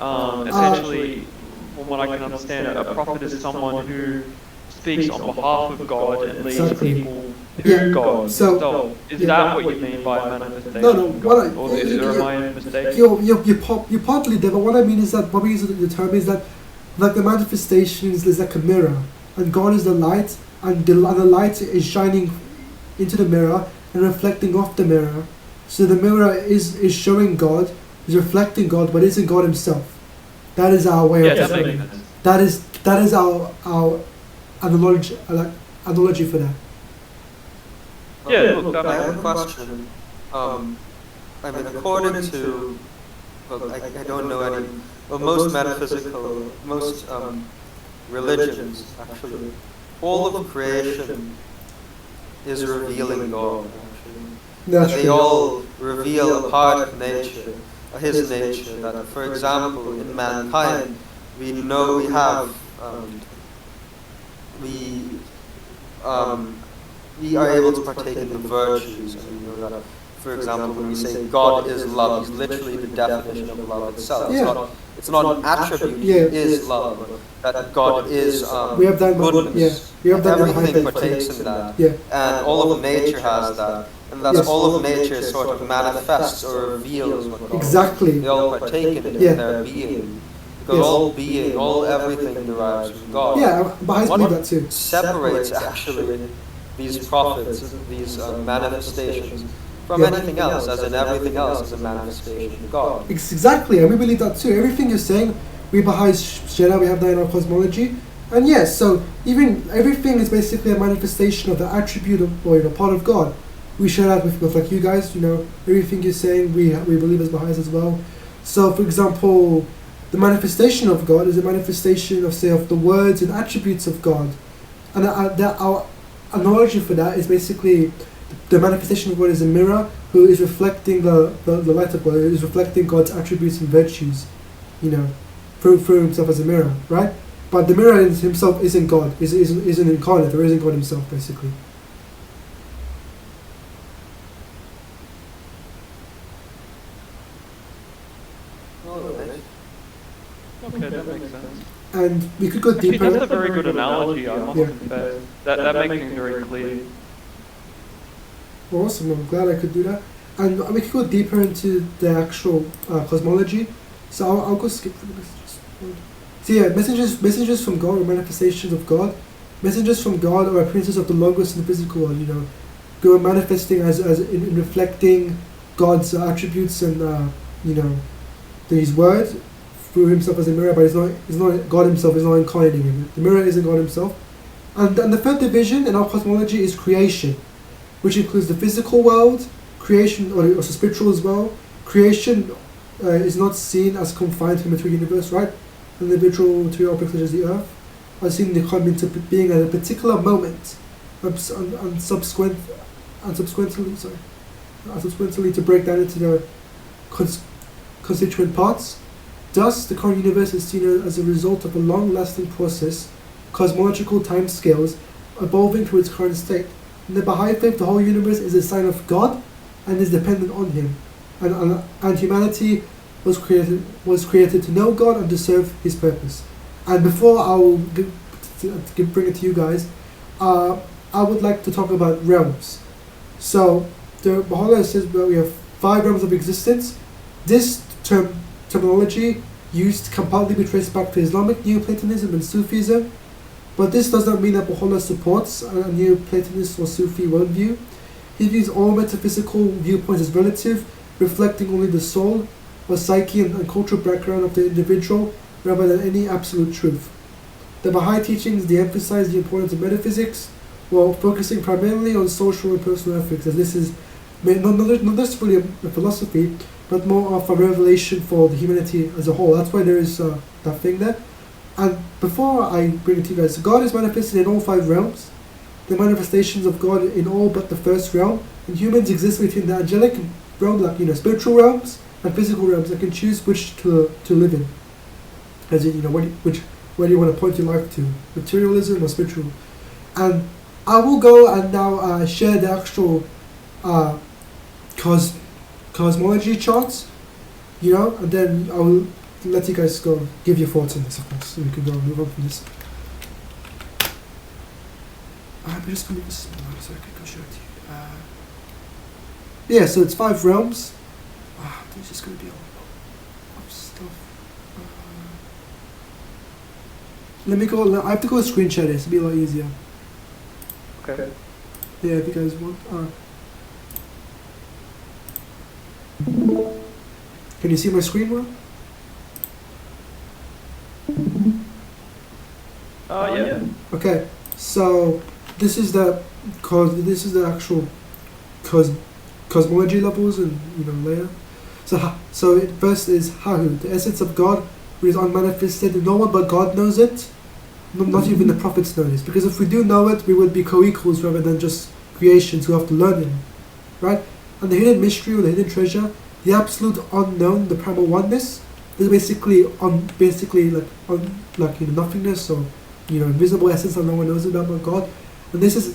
Essentially, from what I can understand, a prophet is someone who speaks on behalf of God and leads people to God. So, is that what you mean by manifestation? No. Or am I mistaken? You're partly there, but what I mean is that what we use the term is that, the manifestation is like a mirror, and God is the light. And the light is shining into the mirror and reflecting off the mirror. So the mirror is showing God, is reflecting God, but isn't God himself. That is our way of explaining it. That is our analogy for that. Look, I have a question. According to, I don't know any, most metaphysical, most religions actually, all of creation is revealing God, actually. And they all reveal a part of nature, his nature, that, for example, in mankind, we know we have, we are able to partake in the virtues, and we know that, for example, when we say God is love, he's literally the definition of love itself. It's not an attribute, he is love, but that God is goodness. Everything partakes in that. And all of nature has that. And that's all of nature sort of manifests or reveals what God is. They all partake in it in their being. Because all being, all everything derives from God. What separates actually these prophets, these manifestations, from anything else, as in everything else is a manifestation of God. Exactly, and we believe that too. Everything you're saying, we Baha'is share, we have that in our cosmology. And yes, so even everything is basically a manifestation of the attribute of, or part of God. We share that with like you guys, everything you're saying, we believe as Baha'is as well. So, for example, the manifestation of God is a manifestation of, say, of the words and attributes of God. And our analogy for that is basically the manifestation of God is a mirror who is reflecting the light of God, who is reflecting God's attributes and virtues, through himself as a mirror, right? But the mirror in himself isn't God, isn't incarnate, or isn't God himself, basically. Okay, that makes sense. And we could go deeper. Actually, that's a very good analogy, I must confess. That makes things very clear. Awesome, I'm glad I could do that. And we could go deeper into the actual cosmology. So I'll go skip for the messages. So yeah, messages from God, or manifestations of God. Messages from God are appearances of the Logos in the physical world, go manifesting as in reflecting God's attributes and, his word through himself as a mirror, but it's not God himself, is not incarnating him. The mirror isn't God himself. And the third division in our cosmology is creation, which includes the physical world, creation, or also spiritual as well. Creation is not seen as confined to the material universe, right? Individual material objects such as the earth are seen to come into being at a particular moment, and subsequently to break down into the constituent parts. Thus, the current universe is seen as a result of a long-lasting process, cosmological timescales, evolving to its current state. In the Baha'i faith, the whole universe is a sign of God and is dependent on Him, and humanity was created to know God and to serve His purpose. And before I will bring it to you guys, I would like to talk about realms. So the Baha'u'llah says that we have 5 realms of existence. This terminology used can partly be traced back to Islamic Neoplatonism and Sufism, but this does not mean that Baha'u'llah supports a Neoplatonist or Sufi worldview. He views all metaphysical viewpoints as relative, reflecting only the soul or psyche and cultural background of the individual rather than any absolute truth. The Baha'i teachings de-emphasize the importance of metaphysics while focusing primarily on social and personal ethics, as this is not necessarily a philosophy, but more of a revelation for the humanity as a whole. That's why there is that thing there. And before I bring it to you guys, God is manifested in all 5 realms. The manifestations of God in all but the first realm. And humans exist between the angelic realm, like spiritual realms, and physical realms. They can choose which to live in. As in, where do you want to point your life to? Materialism or spiritual? And I will go and now share the actual cosmology charts, and then I will let you guys go give your thoughts on this, of course, so we can go and move on from this. I'm just going to this so I can go show it to you. Yeah, so it's 5 realms. There's just going to be a lot of stuff. Let me go. I have to go screen share this. It'll be a lot easier. Okay. Yeah, if you guys want. Can you see my screen well? Yeah. Okay, so this is the actual cosmology levels and layer. So it first is Hahu, the essence of God, which is unmanifested. No one but God knows it. Not even the prophets know this, because if we do know it, we would be co-equals rather than just creations who have to learn it, right? And the hidden mystery or the hidden treasure, the absolute unknown, the primal oneness, is basically nothingness or invisible essence that no one knows about but God. And this is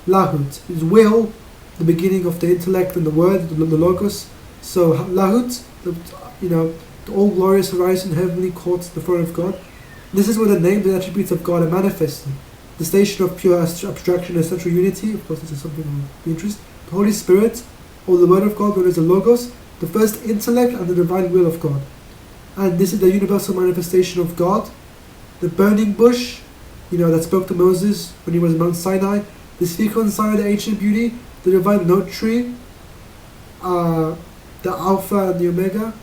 Lahut, his will, the beginning of the intellect and the word, the Logos. So Lahut, the all glorious horizon, heavenly courts, the throne of God. This is where the names and attributes of God are manifested. The station of pure abstraction and central unity. Of course, this is something of interest. The Holy Spirit, or the Word of God, known as the Logos, the first intellect and the divine will of God. And this is the universal manifestation of God. The burning bush, that spoke to Moses when he was at Mount Sinai. The speaker inside the ancient beauty. The divine note tree. The Alpha and the Omega.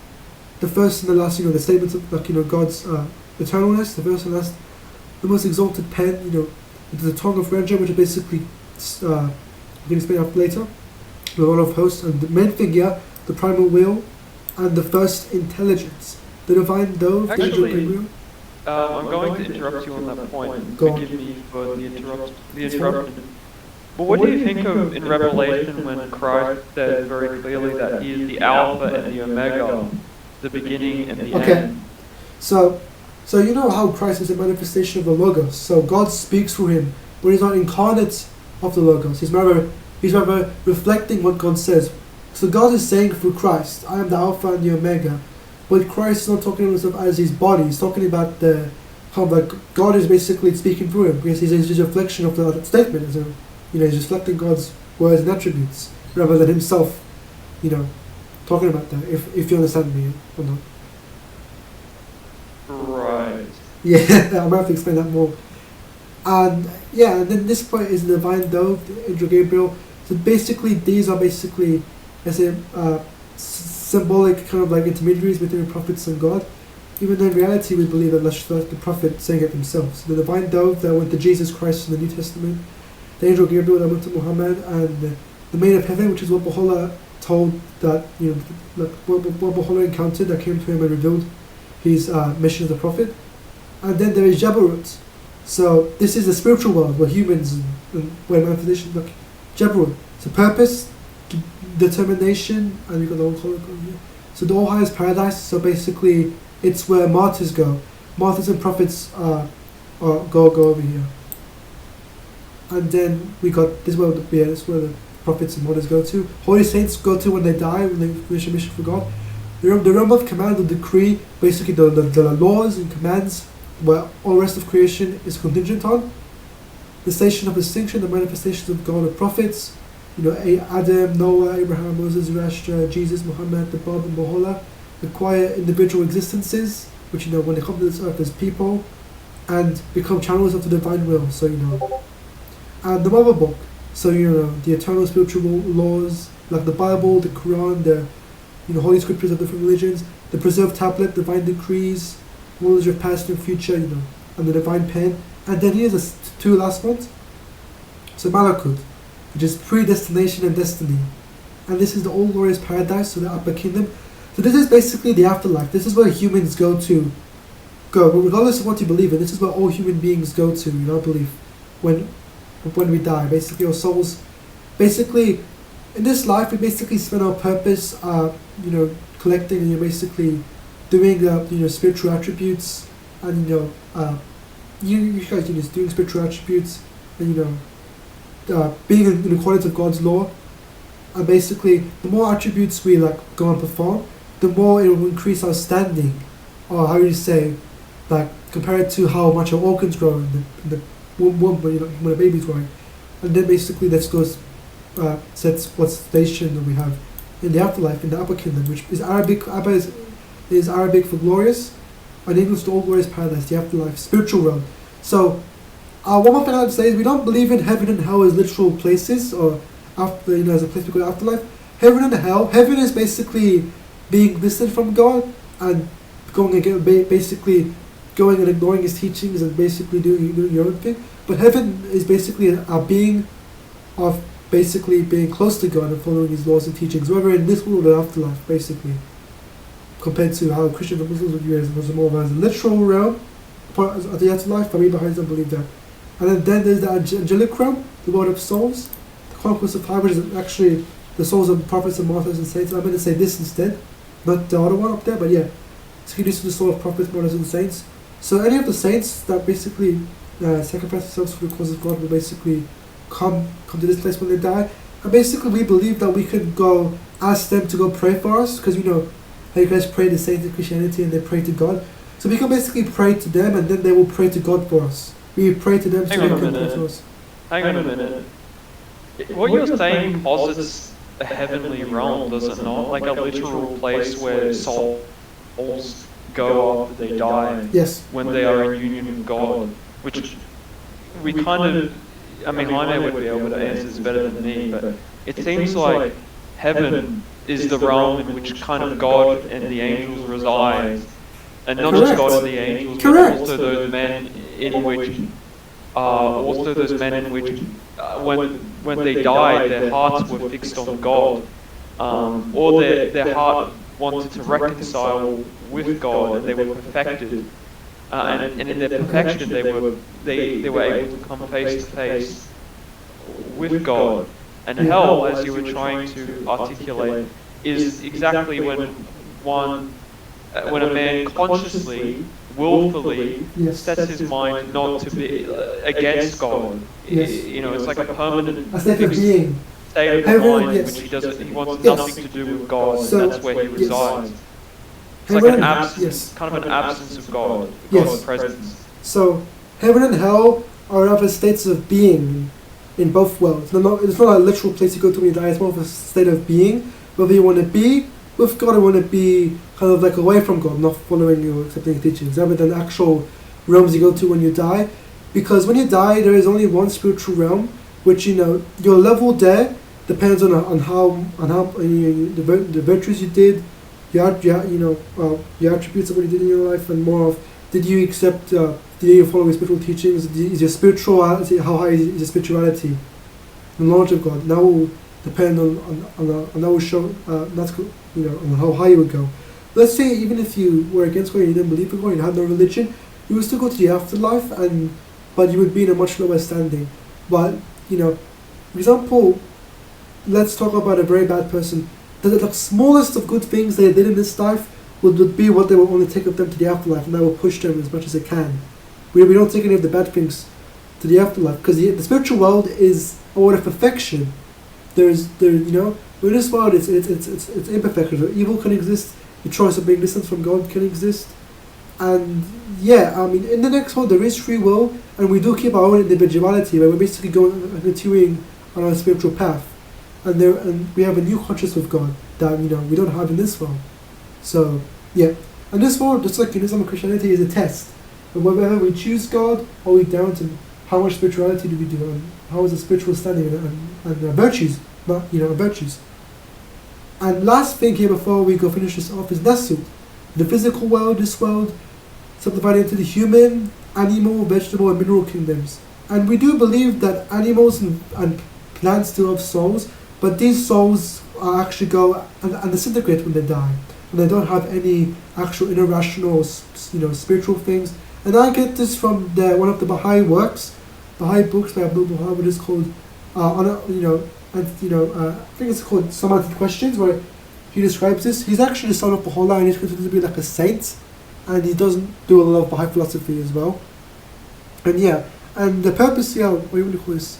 The first and the last, the statements of God's eternalness. The first and last. The most exalted pen, the tongue of grandeur, which is basically, I'm going to explain that later. The Lord of hosts, and the main figure, the primal will, and the first intelligence, The divine dove, the angel Actually, Gabriel. I'm going to interrupt you on that point. Go on. Forgive me for the interruption. But what do you think of in Revelation when Christ says very clearly that he is the Alpha and the Omega, the beginning and the end? So you know how Christ is a manifestation of the Logos. So God speaks through him, but he's not incarnate of the Logos. He's rather reflecting what God says. So God is saying through Christ, I am the Alpha and the Omega. But Christ is not talking about himself as his body. He's talking about how God is basically speaking through him, because he's a reflection of the statement. So, he's reflecting God's words and attributes rather than himself, talking about that. If you understand me or not. Right. Yeah, I'm going to have to explain that more. And then this point is the divine dove, the angel Gabriel. So basically, these are basically, symbolic kind of like intermediaries between the prophets and God. Even though in reality we believe that that's the prophet saying it themselves. The divine dove that went to Jesus Christ in the New Testament, the angel Gabriel that went to Muhammad, and the maid of heaven, which is what Baha'u'llah told that, what Baha'u'llah encountered that came to him and revealed his mission as a prophet. And then there is Jabarut. So this is the spiritual world where humans and where manifestations like Jabarut. So purpose, determination, and we've got the whole holocaust here. So the all highest paradise. So basically, it's where martyrs go. Martyrs and prophets go over here. And then we got this where the prophets and martyrs go to. Holy saints go to when they die, when they finish a mission for God. The realm of command or decree, basically the laws and commands where all the rest of creation is contingent on. The station of distinction, the manifestations of God, the prophets, Adam, Noah, Abraham, Moses, Zoroaster, Jesus, Muhammad, the Bab, and Baha'u'llah acquire individual existences, which when they come to this earth as people, and become channels of the divine will. So and the mother book. So the eternal spiritual laws, like the Bible, the Quran, the holy scriptures of different religions, the preserved tablet, divine decrees, knowledge of past and future, and the divine pen. And then here's the two last ones. So Malakut, which is predestination and destiny. And this is the all glorious paradise, so the upper kingdom. So this is basically the afterlife. This is where humans go. But regardless of what you believe in, this is where all human beings go to, I believe, when we die. Basically our souls, in this life we basically spend our purpose, collecting and basically doing spiritual attributes, and you guys doing spiritual attributes, and being in accordance with God's law. And basically, the more attributes we go and perform, the more it will increase our standing, or how you say, compared to how much our organs grow in the womb when a baby's growing. And then basically this goes sets what station that we have in the afterlife, in the upper kingdom, which is Arabic. Abba is Arabic for glorious, and English the all glorious paradise, the afterlife, spiritual realm. So one more thing I would say is we don't believe in heaven and hell as literal places, or after as a place we call afterlife. Heaven and hell. Heaven is basically being distant from God and going basically going and ignoring His teachings and basically doing your own thing. But heaven is basically a being of basically being close to God and following His laws and teachings, whether in this world or afterlife, basically. Compared to how Christians and Muslims would view it as more of a literal realm, of the afterlife, but we Baha'is don't believe that. And then there's the angelic realm, the world of souls, the conquest of fire, which is actually the souls of prophets and martyrs and saints. I'm going to say this instead, not the other one up there, but yeah. So this is the soul of prophets, martyrs and saints. So any of the saints that basically sacrifice themselves for the cause of God will basically come to this place when they die. And basically we believe that we can go ask them to go pray for us, because how you guys pray the saints in Christianity and they pray to God. So we can basically pray to them and then they will pray to God for us. We pray to them so they can pray for us. Hang on a minute. What you're saying posits a heavenly realm, does it not? Like a literal place where souls go after they die. Yes. When they are in union with God. Which we kind of, Jaime would be able to answer this better than me, but it seems like heaven is the realm in which kind of God and the angels reside. And not just God and the angels, but also those men in which, when they died, their hearts were fixed on God, or their heart wanted to reconcile with God, and they were perfected. And in their perfection, they were able to come face to face with God. And hell, as you were trying to articulate, is exactly when a man consciously, willfully sets his mind not to be against God. You know, it's like a permanent state of being. State of mind in which he wants nothing to do with God, So, and that's where he resides. It's like an absence, kind of an absence of God, God's presence. So, heaven and hell are other states of being in both worlds. It's not a literal place you go to when you die, it's more of a state of being. Whether you want to be with God or want to be kind of like away from God, not following or accepting teachings, rather than actual realms you go to when you die. Because when you die, there is only one spiritual realm, which, you know, your level there depends on how the virtues you did, your attributes of what you did in your life, and more of did you follow your spiritual teachings? Is your spirituality, how high is your spirituality, the knowledge of God? That will depend on that will show on how high you would go. Let's say even if you were against God and you didn't believe in God, you had no religion, you would still go to the afterlife, but you would be in a much lower standing. But for example, let's talk about a very bad person. The smallest of good things they did in this life would be what they will only take of them to the afterlife, and that will push them as much as they can. We don't take any of the bad things to the afterlife, because the spiritual world is a world of perfection. In this world it's imperfection. Evil can exist, the choice of being distant from God can exist, and in the next world there is free will, and we do keep our own individuality, where we're basically continuing on our spiritual path, and we have a new consciousness with God that we don't have in this world. So and this world, just like in Islam and Christianity, is a test. And whether we choose God or we don't, and how much spirituality do we do, and how is the spiritual standing and virtues, virtues. And last thing here before we go finish this off is Nasut. The physical world, this world, subdivided into the human, animal, vegetable, and mineral kingdoms. And we do believe that animals and plants do have souls, but these souls actually go and disintegrate when they die, and they don't have any actual irrational, spiritual things. And I get this from one of the Baha'i works, Baha'i books by Abdul Baha, which is called, I think it's called Some Answered Questions, where he describes this. He's actually the son of Baha'u'llah, and he's considered to be like a saint, and he doesn't do a lot of Baha'i philosophy as well. And the purpose here, what do you call this?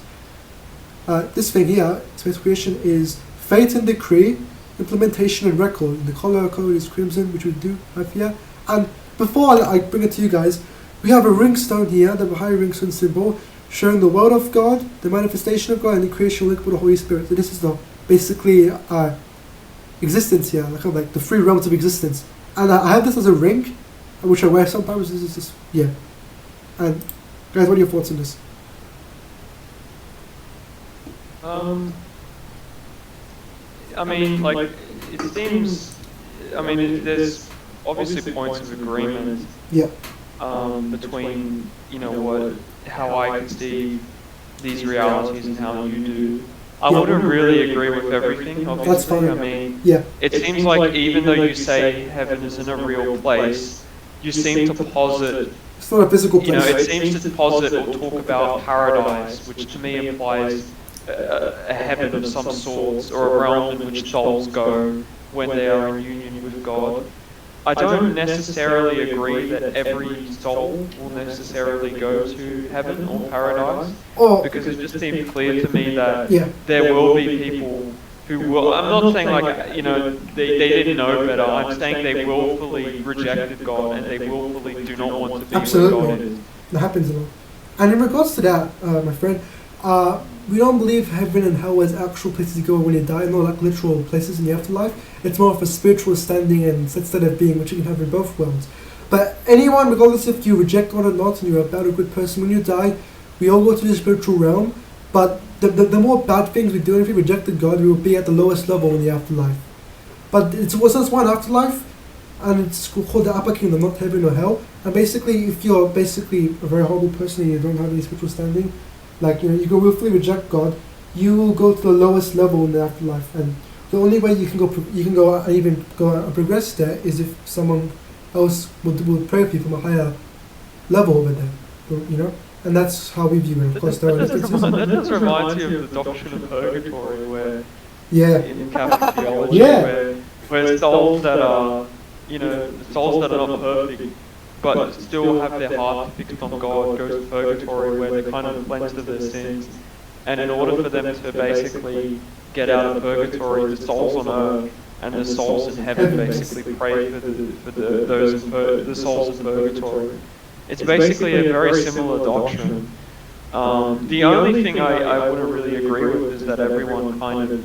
This thing here, space creation, is fate and decree, implementation and record. The color code is crimson, which we do have here. And before I bring it to you guys, we have a ring stone here, the Baha'i ring stone symbol, showing the word of God, the manifestation of God, and the creation linked with the Holy Spirit. So this is the basically existence here, like the three realms of existence. And I have this as a ring, which I wear sometimes. This is just And guys, what are your thoughts on this? It seems. There's obviously points of agreement. Between how I conceive these realities and how you do. I wouldn't really agree with everything, obviously. That's fine. It seems like even though you say heaven isn't a real place, you seem to posit. It's not a physical place. It seems to posit or talk about paradise, which to me implies a heaven of some sort, or a realm in which souls go when they are in union with God. I don't necessarily agree that every soul will necessarily go to heaven or paradise, because it just seems clear to me that there will be people who will. I'm not saying they didn't know better. I'm saying they willfully rejected God and they willfully do not want to be where God is. That happens a lot. And in regards to that, my friend, we don't believe heaven and hell as actual places to go when you die, not like literal places in the afterlife. It's more of a spiritual standing and state of being, which you can have in both worlds. But anyone, regardless if you reject God or not, and you're a bad or good person, when you die, we all go to the spiritual realm. But the more bad things we do, and if we rejected God, we will be at the lowest level in the afterlife. But it's just one afterlife, and it's called the upper kingdom, not heaven or hell. And basically, if you're basically a very horrible person and you don't have any spiritual standing, you can willfully reject God, you will go to the lowest level in the afterlife. And the only way you can go and even go and progress there is if someone else would pray with you from a higher level over there, you know, and that's how we view it. Of course, there are differences. That just reminds me of the doctrine of purgatory, where in Catholic theology, where souls that are, souls that are not perfect, but still have their heart fixed on God, go to purgatory, where they're kind of cleansed of their sins, and in order for them to basically get out of purgatory, the souls on earth and the souls in heaven basically pray for the souls in purgatory. It's basically a very similar doctrine. The only thing I wouldn't really agree with is that everyone kind of...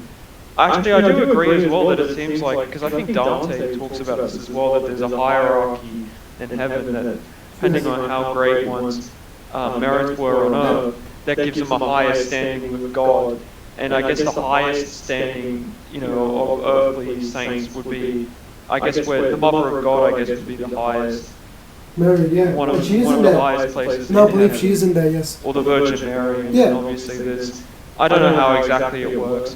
Actually, I do agree as well that it seems like, because I think Dante talks about this as well, that there's a hierarchy in heaven that, depending on how great one's merits were on earth, that gives them a higher standing with God. And I guess the highest standing, of earthly saints would be, I guess, where the Mother of God, I guess, would be the highest. Mary, yeah. One of she's the in there. highest places. No, I believe she's in there, yes. Or the Virgin Mary. Yeah. And obviously there's, I don't know how exactly it works.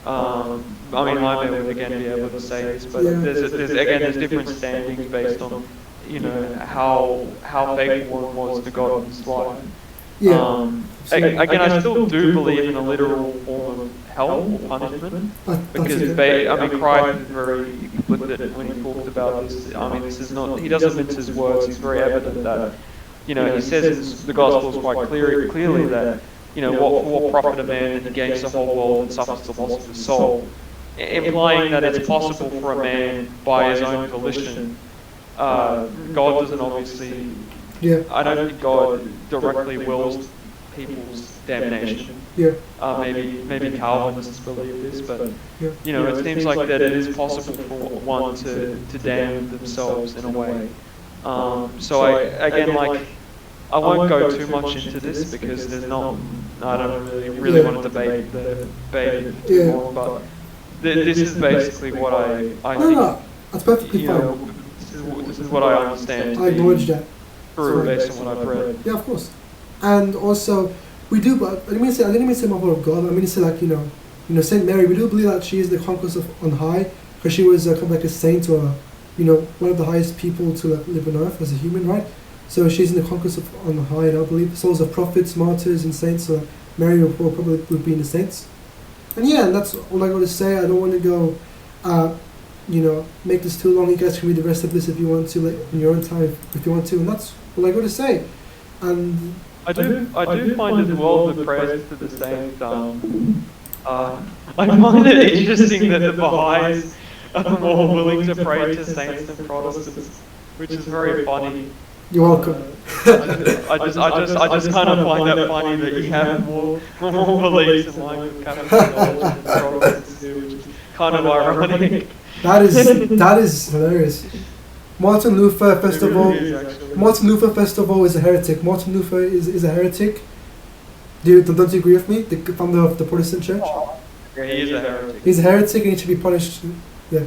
I mean, I may again be able to say this, but there's different standings based on, how faithful one was to God in his life. Yeah. Again, I still do believe in a literal form of hell or punishment, because Christ is very explicit when he talks about this. I mean, this is not, he doesn't mince his words. He's very evident that, he says in the Gospels quite clearly that, what profit a man that he gains the whole world and suffers the loss of his soul, implying that it's possible for a man by his own volition. God doesn't obviously. Yeah. I don't think God directly wills people's damnation. Yeah. Maybe Calvinists believe this, but it seems like that it is possible for one to damn themselves in a way. So I won't go too much into this because there's not. I don't really want to debate it too long, but this is basically what I think. No, that's perfectly fine. This is what I understand. I acknowledge that. Based on what I've read. Yeah, of course. And also, we do, but I didn't mean say Mother of God. I mean to say Saint Mary. We do believe that she is the conquest of on high, because she was kind of like a saint or one of the highest people to live on earth as a human, right? So she's in the conquest of on high, and I believe the souls of prophets, martyrs, and saints. So Mary probably would be in the saints. And yeah, and that's all I got to say. I don't want to go, make this too long. You guys can read the rest of this if you want to, in your own time, if you want to. And that's all I got to say. And I do find as well the prayers to the saints. I find it interesting that the Baha'is are more willing to pray to saints than Protestants, which is very funny. You're welcome. I just kind of find that funny that you have more beliefs in line with Catholic knowledge than Protestants do, which is kind of ironic. That is hilarious. Martin Luther, first of all, is a heretic. Martin Luther is a heretic. Don't you agree with me? The founder of the Protestant Church. Yeah, he is a heretic. He's a heretic and he should be punished. Yeah.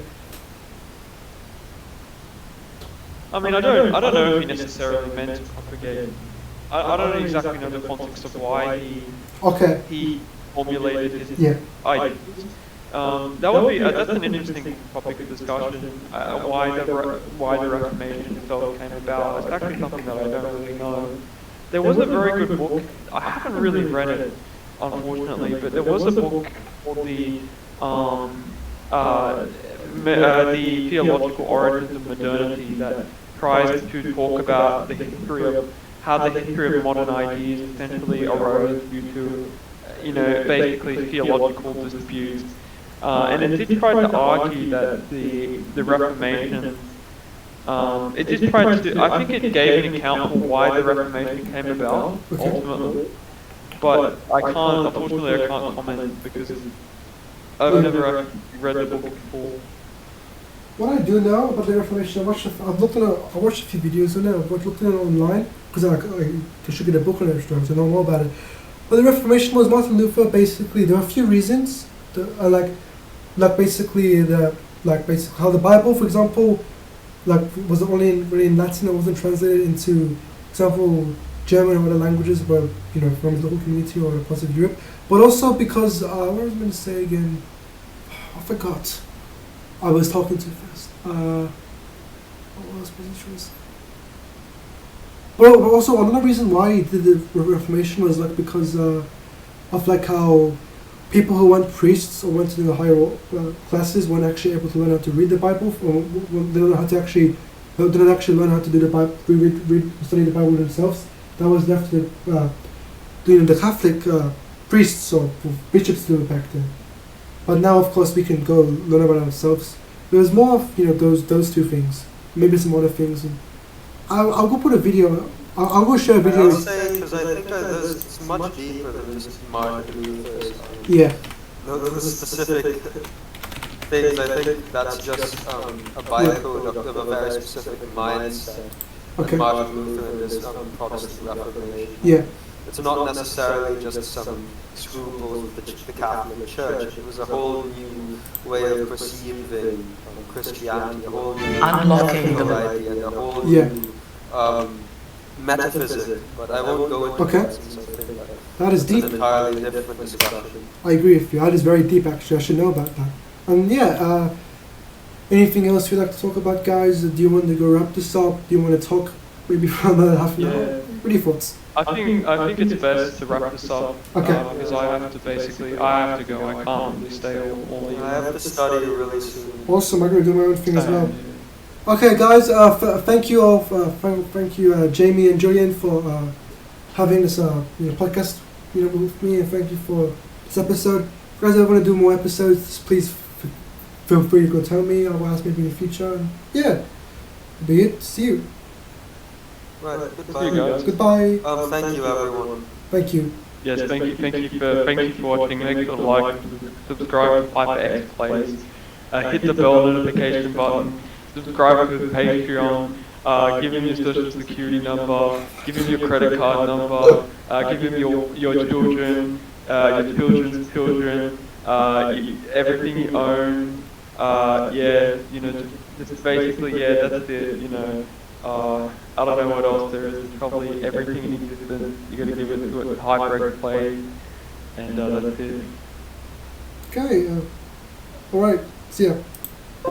I mean, I don't know if he necessarily meant to propagate. I don't exactly know the context of why he formulated his ideas. That would be that's an interesting topic of discussion. Why the Reformation itself came about. It's actually something that I don't really know. There was a very good book. I haven't really read it, unfortunately, but there was a book called the Theological Origins of Modernity that tries to talk about the history of how the history of modern ideas essentially arose due to, basically theological disputes. And it did try to argue that the Reformation, it did try to, I think it gave an account for why the Reformation came about, ultimately. But unfortunately I can't comment because I've never read the book before. What I do know about the Reformation, I watched a few videos on it. I've looked at it online because I should get a book on it, so I know more about it. But the Reformation was Martin Luther. Basically, there are a few reasons. Basically how the Bible, for example, was only in Latin. It wasn't translated into, for example, German or other languages, from the whole community or parts of Europe. But also because what was I going to say again? I forgot. I was talking too fast. What else was I trying to say? Well, also another reason why he did the Reformation was like because of like how people who weren't priests or went to the higher classes weren't actually able to learn how to read the Bible, or they don't know how to actually didn't actually learn how to do the Bible, study the Bible themselves. That was left to the Catholic priests or bishops to do it back then. But now, of course, we can go learn about it ourselves. There was more of those two things, maybe some other things. And I'll go put a video. I'll go share a video. I'll say, because I think it's much deeper than just Martin Luther's. Yeah. Those specific things, I think that's just a bycode of a very specific mindset. Okay. Martin Luther and this Protestant Reformation. Yeah. It's not necessarily just some scruples with the Catholic Church. It was a whole new way of perceiving Christianity, a whole new Unlocking ethical the idea, and a whole Yeah. new metaphysic. But I won't go into Okay. that since I think That is deep. it's an entirely different discussion. I agree with you. That is very deep, actually. I should know about that. And yeah, anything else you'd like to talk about, guys? Do you want to go wrap this up? Do you want to talk maybe for another half an hour? What are your thoughts? I think it's best to wrap this up Okay. because I have to go. I can't really stay all evening. I have to study really soon. Awesome. I'm going to do my own thing as well. Okay, guys. Thank you all. Thank you, Jamie and Julian, for having this podcast with me, and thank you for this episode. If you guys ever want to do more episodes, please feel free to go tell me. I'll ask maybe in the future. And yeah, be it. See you. Right, See you guys. Goodbye. thank you everyone. Thank you. Yes, thank you for watching. Make sure to like, subscribe, hyper X plays. Hit the bell notification button. Subscribe to the Patreon. Give him your social security number. Give him your credit card number. Give him your children, your children's children, everything you own. Just basically, that's it. I don't know what else there is. Probably everything in existence. You got to give it to it hyper play, and that's it. Okay. All right. See ya.